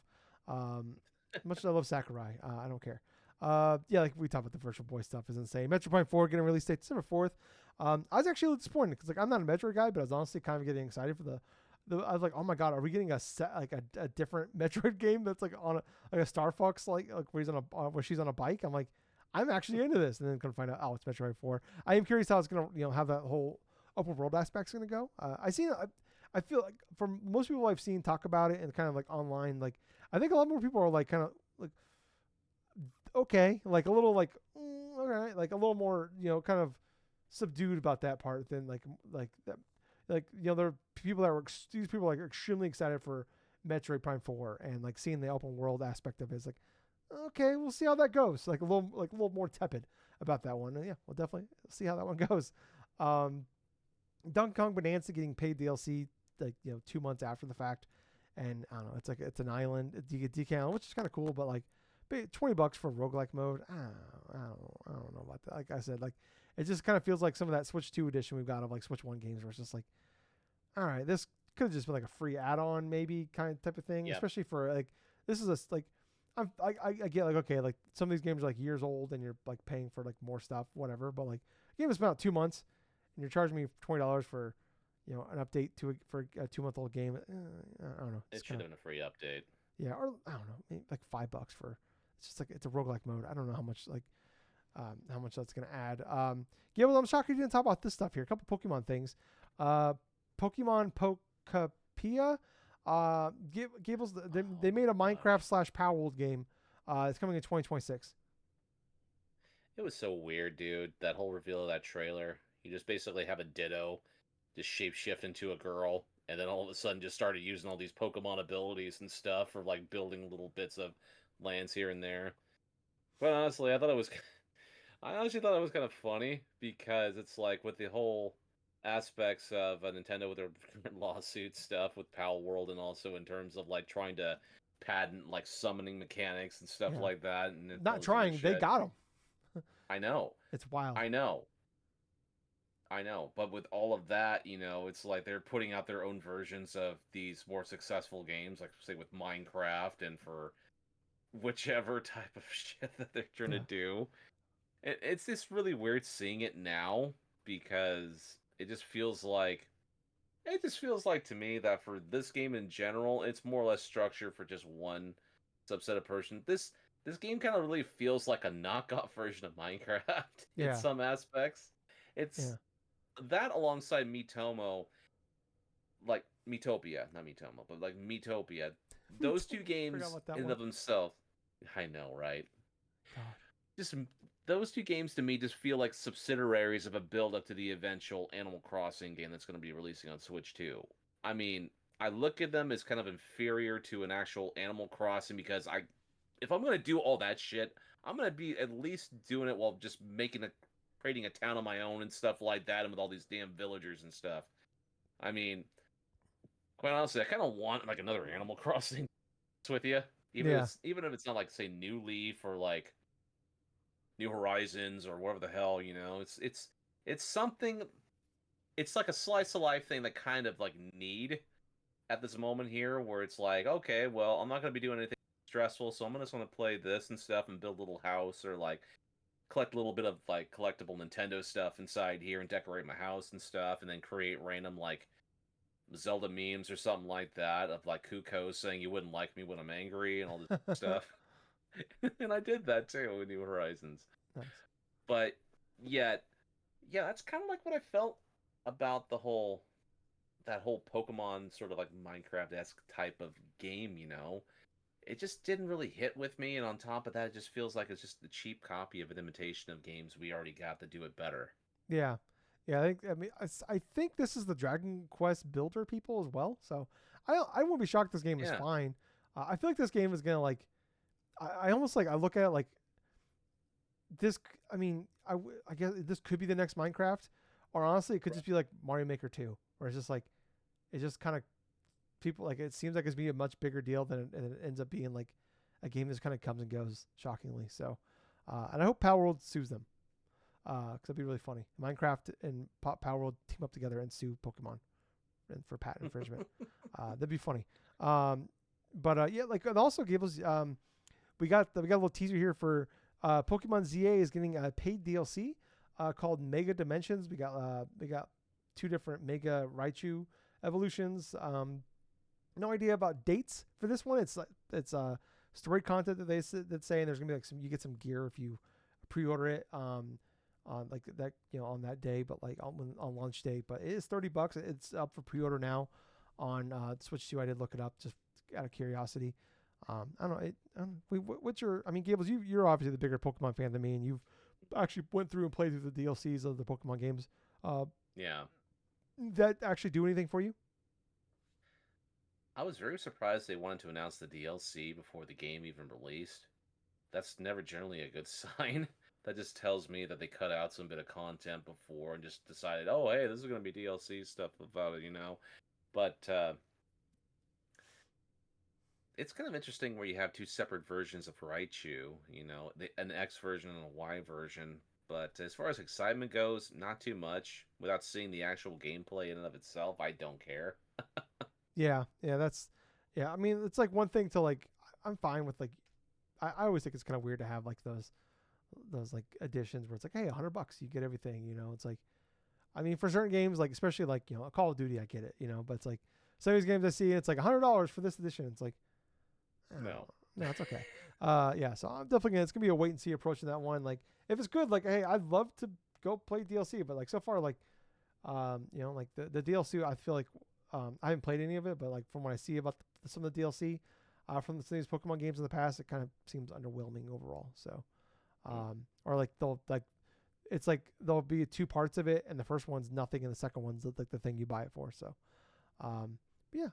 Much as I love Sakurai, I don't care. Yeah, like we talked about the Virtual Boy stuff is insane. Metroid Prime 4 getting release date December 4th. I was actually a little disappointed because like I'm not a Metroid guy, but I was honestly kind of getting excited for the. I was like, oh my God, are we getting a different Metroid game that's like on a Star Fox like where she's on a bike? I'm like, I'm actually into this, and then gonna find out, oh, it's Metroid 4. I am curious how it's gonna have that whole open world aspect's gonna go. I feel like from most people I've seen talk about it and kind of like online, like I think a lot more people are like kind of like okay, like a little like okay, like a little more kind of subdued about that part than like that there are people that were these people like are extremely excited for Metroid Prime 4 and like seeing the open world aspect of it is like okay, we'll see how that goes. Like a little more tepid about that one. And yeah, we'll definitely see how that one goes. Donkey Kong Bonanza getting paid DLC like 2 months after the fact, and I don't know. It's like it's an island. You get decal, which is kind of cool, but like $20 for roguelike mode. I don't know about that. Like I said, like it just kind of feels like some of that Switch 2 edition we've got of like Switch 1 games where it's just like, all right, this could have just been like a free add-on maybe kind of type of thing, especially for like this is like. I get like okay, like some of these games are like years old and you're like paying for like more stuff, whatever. But like the game has been out 2 months and you're charging me $20 for an update for a 2-month-old game. I don't know. It should have been a free update. Yeah, or I don't know, maybe like $5 for. It's just like it's a roguelike mode. I don't know how much that's gonna add. Yeah, well, I'm shocked you didn't talk about this stuff here. A couple Pokemon things. Pokemon Pokepia. Gables, they made a Minecraft / Power World game. It's coming in 2026. It was so weird, dude. That whole reveal of that trailer. You just basically have a Ditto just shapeshift into a girl, and then all of a sudden just started using all these Pokemon abilities and stuff for like building little bits of lands here and there. But honestly, I honestly thought it was kind of funny because it's like with the whole aspects of Nintendo with their lawsuit stuff with Pal World, and also in terms of like trying to patent like summoning mechanics and stuff like that. And not trying, they got them. I know. It's wild. I know. But with all of that, it's like they're putting out their own versions of these more successful games, like say with Minecraft and for whichever type of shit that they're trying to do. It's just really weird seeing it now because it just feels like to me that for this game in general, it's more or less structured for just one subset of person. This game kind of really feels like a knockoff version of Minecraft in some aspects. It's that alongside Miitomo, like Miitopia, not Miitomo, but like Miitopia. Those two games in and of themselves, I know, right? God. Just those two games to me just feel like subsidiaries of a build-up to the eventual Animal Crossing game that's going to be releasing on Switch 2. I mean, I look at them as kind of inferior to an actual Animal Crossing because if I'm going to do all that shit, I'm going to be at least doing it while just creating a town of my own and stuff like that, and with all these damn villagers and stuff. I mean, quite honestly, I kind of want like another Animal Crossing with you, Yeah. Even if it's not like say New Leaf or like New Horizons or whatever the hell, it's something. It's like a slice of life thing that kind of like need at this moment here, where it's like, okay, well, I'm not going to be doing anything stressful, so I'm just going to play this and stuff and build a little house or like collect a little bit of like collectible Nintendo stuff inside here and decorate my house and stuff, and then create random like Zelda memes or something like that of like Kuko saying you wouldn't like me when I'm angry and all this stuff. And I did that too with New Horizons. Nice. But yet, yeah, that's kind of like what I felt about that whole Pokemon sort of like Minecraft-esque type of game. It just didn't really hit with me, and on top of that, it just feels like it's just the cheap copy of an imitation of games we already got that do it better. Yeah. Yeah, I think this is the Dragon Quest builder people as well. So I won't be shocked this game is Yeah. fine. I feel like this game is gonna like I almost like I look at it like this. I mean, I guess this could be the next Minecraft, or honestly, it could just be like Mario Maker 2, where it's just like it just kind of people like it seems like it's be a much bigger deal than it ends up being like a game that kind of comes and goes shockingly. So, and I hope Power World sues them because that'd be really funny. Minecraft and Power World team up together and sue Pokemon and for patent infringement. That'd be funny. But yeah, like and also Gables, we got a little teaser here for Pokemon ZA is getting a paid DLC called Mega Dimensions. We got two different Mega Raichu evolutions. No idea about dates for this one. It's story content that that's saying there's gonna be like you get some gear if you pre-order it on like that on that day, but like on launch day. But it is $30. It's up for pre-order now on Switch 2. I did look it up just out of curiosity. I don't know. What's your? I mean, Gables, you're obviously the bigger Pokemon fan than me, and you've actually went through and played through the DLCs of the Pokemon games. Uh, Yeah. that actually do anything for you? I was very surprised they wanted to announce the DLC before the game even released. That's never generally a good sign. That just tells me that they cut out some bit of content before and just decided, oh, hey, this is going to be DLC stuff about it. But it's kind of interesting where you have two separate versions of Raichu, an X version and a Y version. But as far as excitement goes, not too much. Without seeing the actual gameplay in and of itself, I don't care. Yeah, yeah. I mean, it's like one thing to like. I'm fine with like. I always think it's kind of weird to have like those like additions where it's like, hey, $100 you get everything. It's like, I mean, for certain games, like especially like a Call of Duty, I get it. But it's like some of these games I see, it's like $100 for this edition. It's like, No. no, it's okay. Yeah, so I'm definitely it's gonna be a wait and see approach to that one. Like, if it's good, like, hey, I'd love to go play DLC, but like so far, like, like the DLC, I feel like I haven't played any of it, but like from what I see about some of the DLC from some of these Pokemon games in the past, it kind of seems underwhelming overall. So, or like they'll like it's like there'll be two parts of it, and the first one's nothing, and the second one's like the thing you buy it for. So, yeah,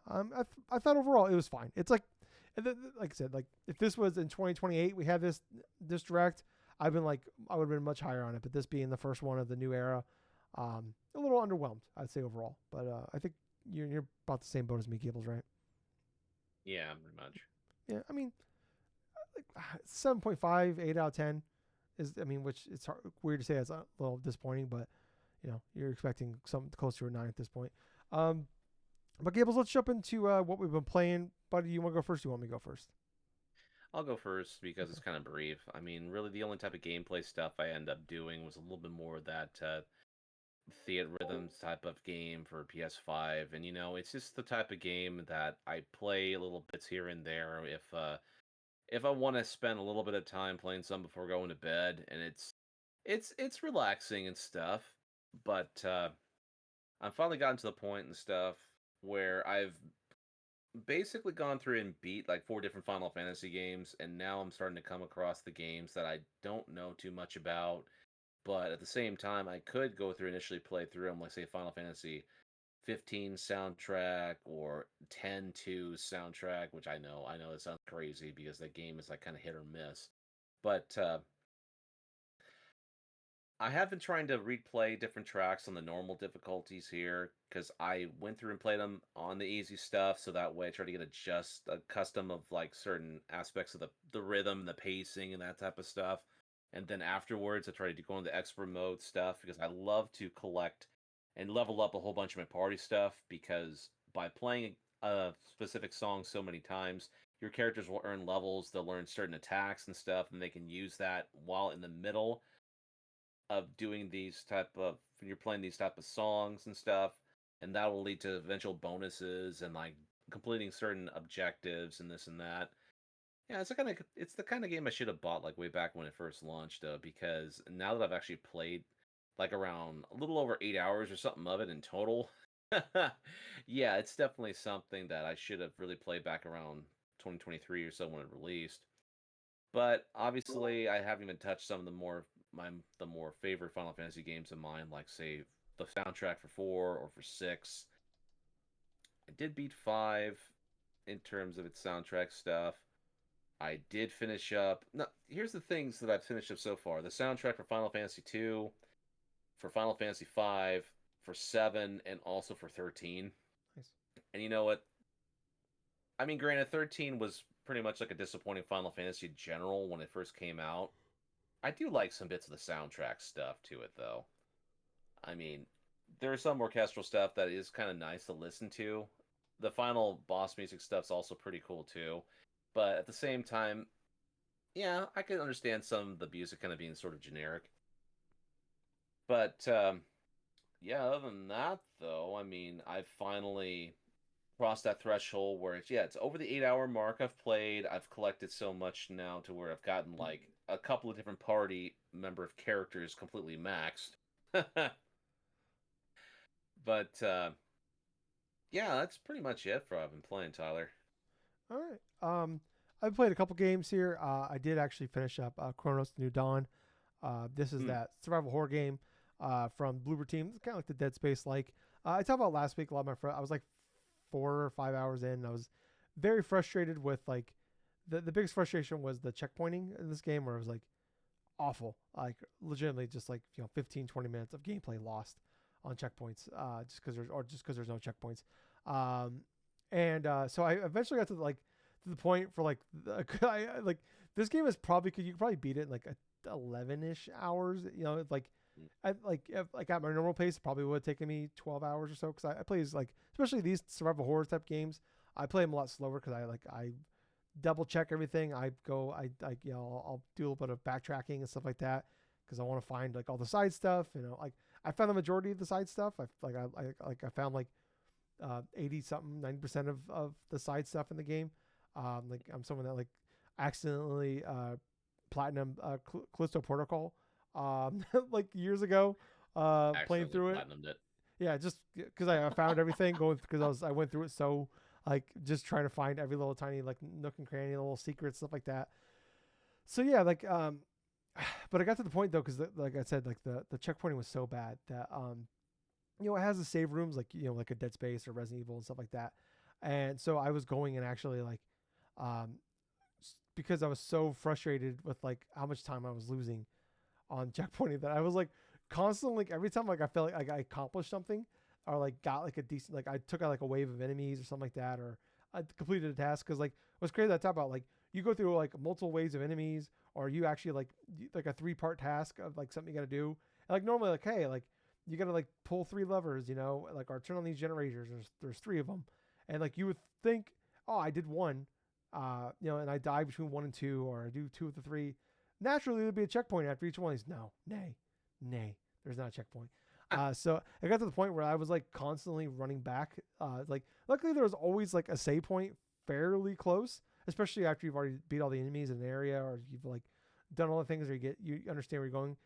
I thought overall it was fine. It's like, like I said, like if this was in 2028, we had this direct, I would have been much higher on it. But this being the first one of the new era, a little underwhelmed, I'd say overall. But I think you're about the same boat as me, Gables, right? Yeah, pretty much. Yeah, I mean, like 7.5, 8 out of 10 is, I mean, which it's weird to say it's a little disappointing, but you're expecting something close to a 9 at this point. But Gables, let's jump into what we've been playing. Buddy, you want to go first? Or you want me to go first? I'll go first because Okay. it's kind of brief. I mean, really, the only type of gameplay stuff I end up doing was a little bit more of that Theat Rhythms type of game for PS5, and it's just the type of game that I play little bits here and there if I want to spend a little bit of time playing some before going to bed, and it's relaxing and stuff. But I've finally gotten to the point and stuff where I've basically gone through and beat like four different Final Fantasy games, and now I'm starting to come across the games that I don't know too much about. But at the same time, I could go through initially play through them, like say Final Fantasy 15 soundtrack or 10-2 soundtrack, which I know it sounds crazy because that game is like kind of hit or miss. But I have been trying to replay different tracks on the normal difficulties here because I went through and played them on the easy stuff, so that way I try to get a custom of like certain aspects of the rhythm, the pacing, and that type of stuff. And then afterwards, I try to go into the expert mode stuff because I love to collect and level up a whole bunch of my party stuff because by playing a specific song so many times, your characters will earn levels, they'll learn certain attacks and stuff, and they can use that while in the middle of doing these type of when you're playing these type of songs and stuff, and that will lead to eventual bonuses and like completing certain objectives and this and that. Yeah, it's the kind of game I should have bought like way back when it first launched though, because now that I've actually played like around a little over 8 hours or something of it in total. Yeah, it's definitely something that I should have really played back around 2023 or so when it released. But obviously, I haven't even touched some of the more favorite Final Fantasy games of mine, like say the soundtrack for 4 or for 6. I did beat 5 in terms of its soundtrack stuff. I did finish up. No, here's the things that I've finished up so far: the soundtrack for Final Fantasy 2, for Final Fantasy 5, for 7, and also for 13. Nice. And you know what? I mean, granted, 13 was pretty much like a disappointing Final Fantasy in general when it first came out. I do like some bits of the soundtrack stuff to it, though. I mean, there's some orchestral stuff that is kind of nice to listen to. The final boss music stuff's also pretty cool, too. But at the same time, yeah, I can understand some of the music kind of being sort of generic. But, yeah, other than that, though, I mean, I've finally crossed that threshold where it's over the 8 hour mark. I've played, I've collected so much now to where I've gotten like a couple of different party member of characters completely maxed. But yeah, that's pretty much it for what I've been playing, Tyler. All right. I've played a couple games here. I did actually finish up Cronos The New Dawn. This is Hmm. that survival horror game from Bloober Team. It's kind of like the Dead Space like. I talked about last week. A lot of my friends. I was like 4 or 5 hours in. And I was very frustrated with like the biggest frustration was the checkpointing in this game, where it was like awful, like legitimately just like 15, 20 minutes of gameplay lost on checkpoints, just because there's no checkpoints. Um, and so I eventually got to to the point for like like this game is probably you could probably beat it in like 11ish hours. Like at my normal pace, it probably would have taken me 12 hours or so, because I play like, especially these survival horror type games, I play them a lot slower because I double check everything. I'll do a little bit of backtracking and stuff like that, because I want to find like all the side stuff. Like I found the majority of the side stuff. I found like 80 something 90% of the side stuff in the game. Like I'm someone that like accidentally platinum Callisto Protocol like years ago, playing Accidentally through it. platinumed it. Yeah, just because I found everything going, because I went through it so like just trying to find every little tiny like nook and cranny, little secrets, stuff like that. So yeah, like but I got to the point though, because like I said, like the checkpointing was so bad that it has the save rooms like like a Dead Space or Resident Evil and stuff like that. And so I was going and actually like um because I was so frustrated with like how much time I was losing on checkpointing, that I was like constantly, like every time like I felt like I accomplished something, or like got like a decent, like I took out like a wave of enemies or something like that, or I completed a task. Because like what's crazy that I talk about, like you go through like multiple waves of enemies, or you actually like a 3-part task of like something you got to do. And like normally like, hey, like you got to like pull 3 levers, like, or turn on these generators. There's 3 of them, and like you would think, oh, I did one, and I die between 1 and 2, or I do 2 of the 3. Naturally, there'd be a checkpoint after each one of these. No, nay, there's not a checkpoint. So I got to the point where I was like constantly running back. Like luckily there was always like a save point fairly close, especially after you've already beat all the enemies in an area, or you've like done all the things where you understand where you're going.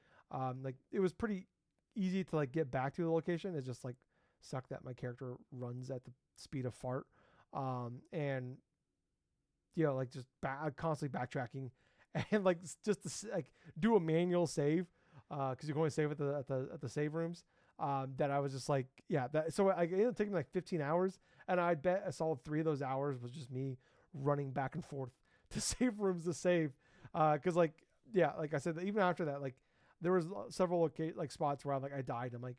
Like it was pretty easy to like get back to the location. It just like sucked that my character runs at the speed of fart. And like just constantly backtracking, and like just to like do a manual save, because you're going to save at the save rooms. That I was just like, yeah, that. So I ended up taking like 15 hours, and I bet a solid 3 of those hours was just me running back and forth to save rooms to save. Because like, yeah, like I said, even after that, like there was several like spots where I died. I'm like,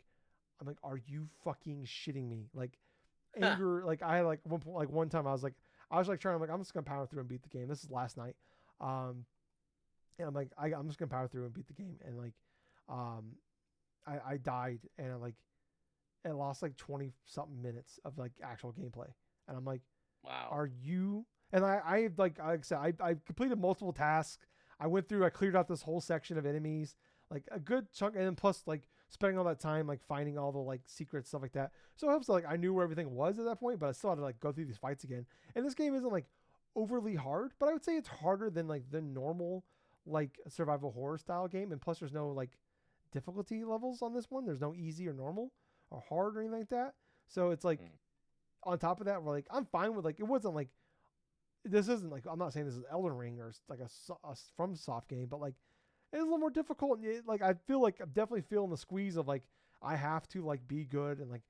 are you fucking shitting me? Like anger, like I had like one point, like one time I was like trying, I'm like, I'm just gonna power through and beat the game. This is last night. And I'm like, I'm just gonna power through and beat the game. And like, I died and I lost like 20 something minutes of like actual gameplay. And I'm like, wow. Are you? And I like I said, I completed multiple tasks. I cleared out this whole section of enemies, like a good chunk, and then plus like spending all that time like finding all the like secrets, stuff like that. So it helps like I knew where everything was at that point, but I still had to like go through these fights again. And this game isn't like overly hard, but I would say it's harder than like the normal like survival horror style game. And plus there's no like difficulty levels on this one. There's no easy or normal or hard or anything like that. So it's like on top of that, we're like, I'm fine with like, it wasn't like, this isn't like, I'm not saying this is Elden Ring or like a from soft game, but like it's a little more difficult. And like, I feel like I'm definitely feeling the squeeze of like, I have to like be good. And like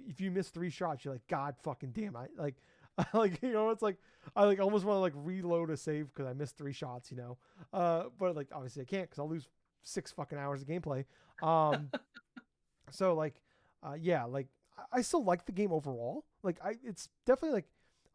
if you miss 3 shots, you're like, God fucking damn. Like, you know, it's like, I like almost want to like reload a save cause I missed 3 shots, you know? But like, obviously I can't cause I'll lose 6 fucking hours of gameplay. So like, yeah, like I still like the game overall. Like it's definitely like,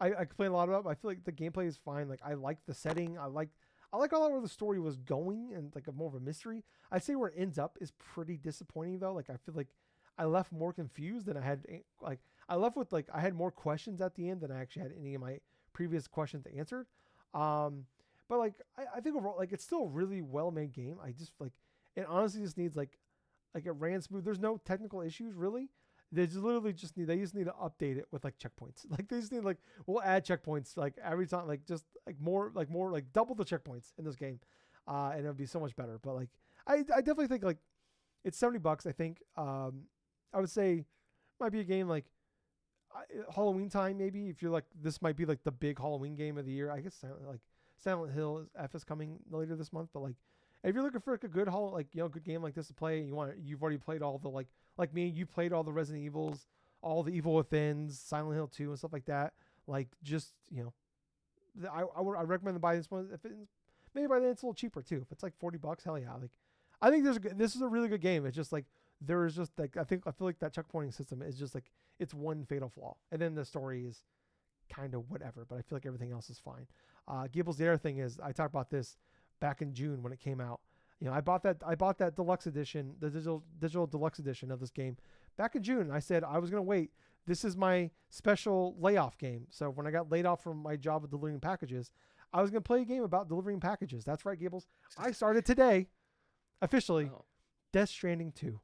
I complain a lot about it, but I feel like the gameplay is fine. Like I like the setting. I like a lot where the story was going and like more of a mystery. I'd say where it ends up is pretty disappointing though. Like I feel like I left more confused than I had. Like I left with like I had more questions at the end than I actually had any of my previous questions answered. But like I think overall like it's still a really well made game. I just like it honestly just needs like it ran smooth. There's no technical issues really. They just literally they just need to update it with like checkpoints. Like they just need like we'll add checkpoints like every time, like just like more like double the checkpoints in this game, and it'll be so much better. But like I definitely think like it's $70. I think I would say might be a game like Halloween time maybe, if you're like this might be like the big Halloween game of the year. I guess Silent Hill F is coming later this month, but like if you're looking for like a good good game like this to play, and you've already played all the like me, you played all the Resident Evils, all the Evil Withins, Silent Hill 2 and stuff like that. Like just, I recommend to buy this one. If maybe by then it's a little cheaper too. If it's like $40, hell yeah. Like I think this is a really good game. It's just like there's just like I feel like that checkpointing system is just like it's one fatal flaw. And then the story is kind of whatever, but I feel like everything else is fine. Gables, the other thing is I talked about this back in June when it came out. I bought that deluxe edition, the digital deluxe edition of this game back in June. I said I was going to wait. This is my special layoff game. So when I got laid off from my job of delivering packages, I was going to play a game about delivering packages. That's right, Gables. I started today, officially, Death Stranding 2.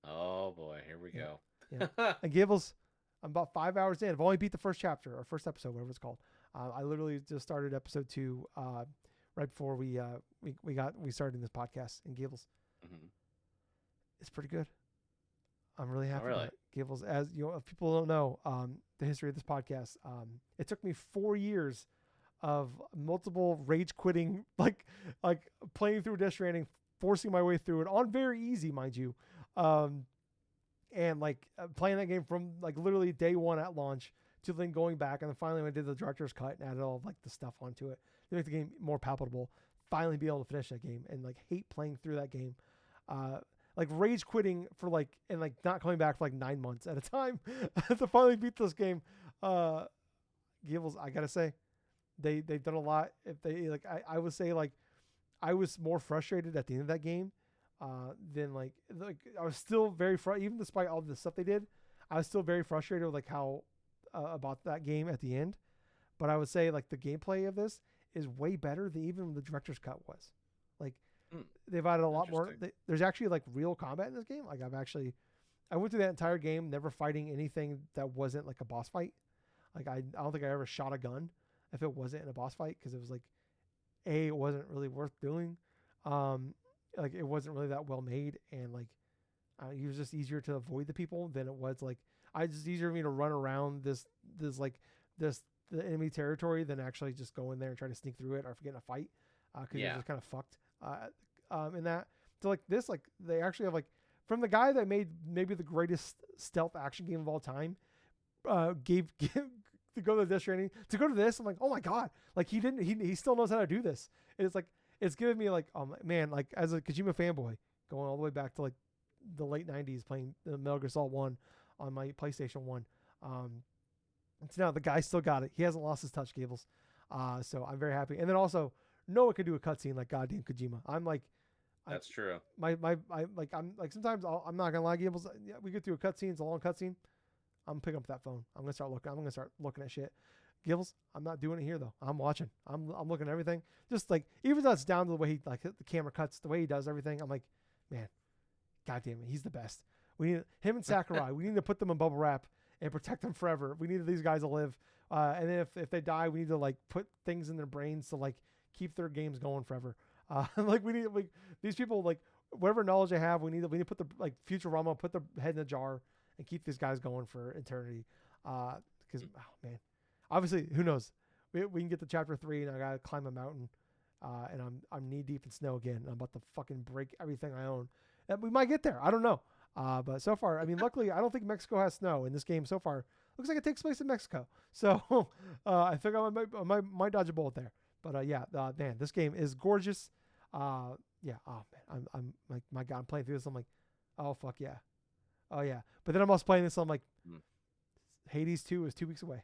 Oh boy, here we go. Yeah. And Gables, I'm about 5 hours in. I've only beat the first chapter or first episode, whatever it's called. I literally just started episode 2 right before we started this podcast. And Gables, it's pretty good. I'm really happy about it. Gables, as you know, if people don't know the history of this podcast, it took me 4 years of multiple rage quitting, like playing through Death Stranding, forcing my way through it on very easy, mind you, and like playing that game from like literally day one at launch to then going back, and then finally when I did the director's cut and added all of like the stuff onto it to make the game more palpable, finally be able to finish that game, and like hate playing through that game, like rage quitting for like and like not coming back for like 9 months at a time to finally beat this game. Gables, I gotta say, they've done a lot. If they like, I would say like I was more frustrated at the end of that game than like I was still very even despite all the stuff they did, I was still very frustrated with like how about that game at the end. But I would say like the gameplay of this is way better than even the director's cut was. Like they've added a lot more. There's actually like real combat in this game. Like I went through that entire game never fighting anything that wasn't like a boss fight. Like I don't think I ever shot a gun if it wasn't in a boss fight, because it was like it wasn't really worth doing. Like it wasn't really that well made, and like it was just easier to avoid the people than it was like it's just easier for me to run around the enemy territory than actually just go in there and try to sneak through it or get in a fight, because you're just kind of fucked in that. So like this, like they actually have like from the guy that made maybe the greatest stealth action game of all time, gave to go to Death Stranding, to go to this. I'm like, oh my god, like he still knows how to do this. And it's like it's giving me like, oh man, like as a Kojima fanboy, going all the way back to like the late '90s, playing the Metal Gear Solid 1 on my PlayStation 1. So now the guy still got it. He hasn't lost his touch, Gables. So I'm very happy. And then also, no one can do a cutscene like goddamn Kojima. I'm like, That's true. I'm like sometimes I'm not gonna lie, Gables. Yeah, we get through a cutscene, it's a long cutscene. I'm picking up that phone. I'm gonna start looking at shit. Gables, I'm not doing it here though. I'm watching. I'm looking at everything. Just like even though it's down to the way he like the camera cuts, the way he does everything. I'm like, man, goddamn it, he's the best. We need him and Sakurai. We need to put them in bubble wrap and protect them forever. We need these guys to live. And then if they die, we need to like put things in their brains to like keep their games going forever. Like we need like these people like whatever knowledge they have, we need to put the like Futurama, put their head in a jar and keep these guys going for eternity. Because oh man, obviously who knows? We can get to chapter 3 and I gotta climb a mountain, and I'm knee deep in snow again. And I'm about to fucking break everything I own. And we might get there. I don't know. But so far, I mean, luckily, I don't think Mexico has snow in this game so far. Looks like it takes place in Mexico. So I think I might dodge a bullet there. But yeah, man, this game is gorgeous. Yeah, oh man, I'm like, my God, I'm playing through this. I'm like, oh fuck yeah, oh yeah. But then I'm also playing this. I'm like, Hades 2 is 2 weeks away.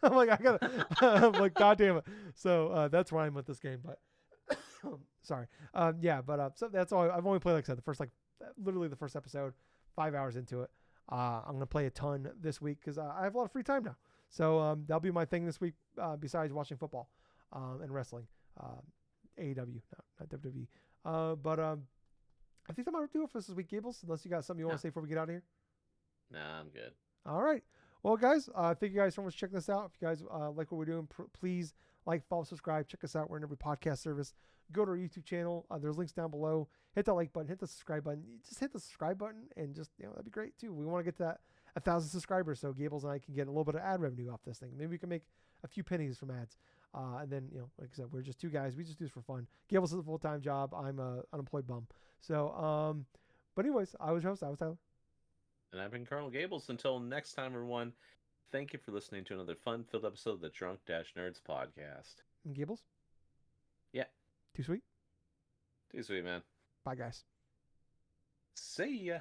I'm like, I gotta. I'm like, God damn it. So that's where I'm with this game. But sorry, yeah. But so that's all. I've only played, like I said, the first literally the first episode, 5 hours into it. I'm gonna play a ton this week because I have a lot of free time now. So that'll be my thing this week. Besides watching football and wrestling, AEW, not WWE. But I think that might do it for this week, Gables. Unless you got something you want to say before we get out of here. Nah, I'm good. All right. Well, guys, thank you guys so much for checking this out. If you guys like what we're doing, please like, follow, subscribe. Check us out. We're in every podcast service. Go to our YouTube channel. There's links down below. Hit that like button. Hit the subscribe button. Just hit the subscribe button, and just that'd be great too. We want to get to that 1,000 subscribers so Gables and I can get a little bit of ad revenue off this thing. Maybe we can make a few pennies from ads. And then like I said, we're just two guys. We just do this for fun. Gables has a full-time job. I'm a unemployed bum. So, but anyways, I was your host. I was Tyler. And I've been Colonel Gables. Until next time, everyone, thank you for listening to another fun-filled episode of the Drunk-Nerds podcast. And Gables? Yeah. Too sweet? Too sweet, man. Bye, guys. See ya.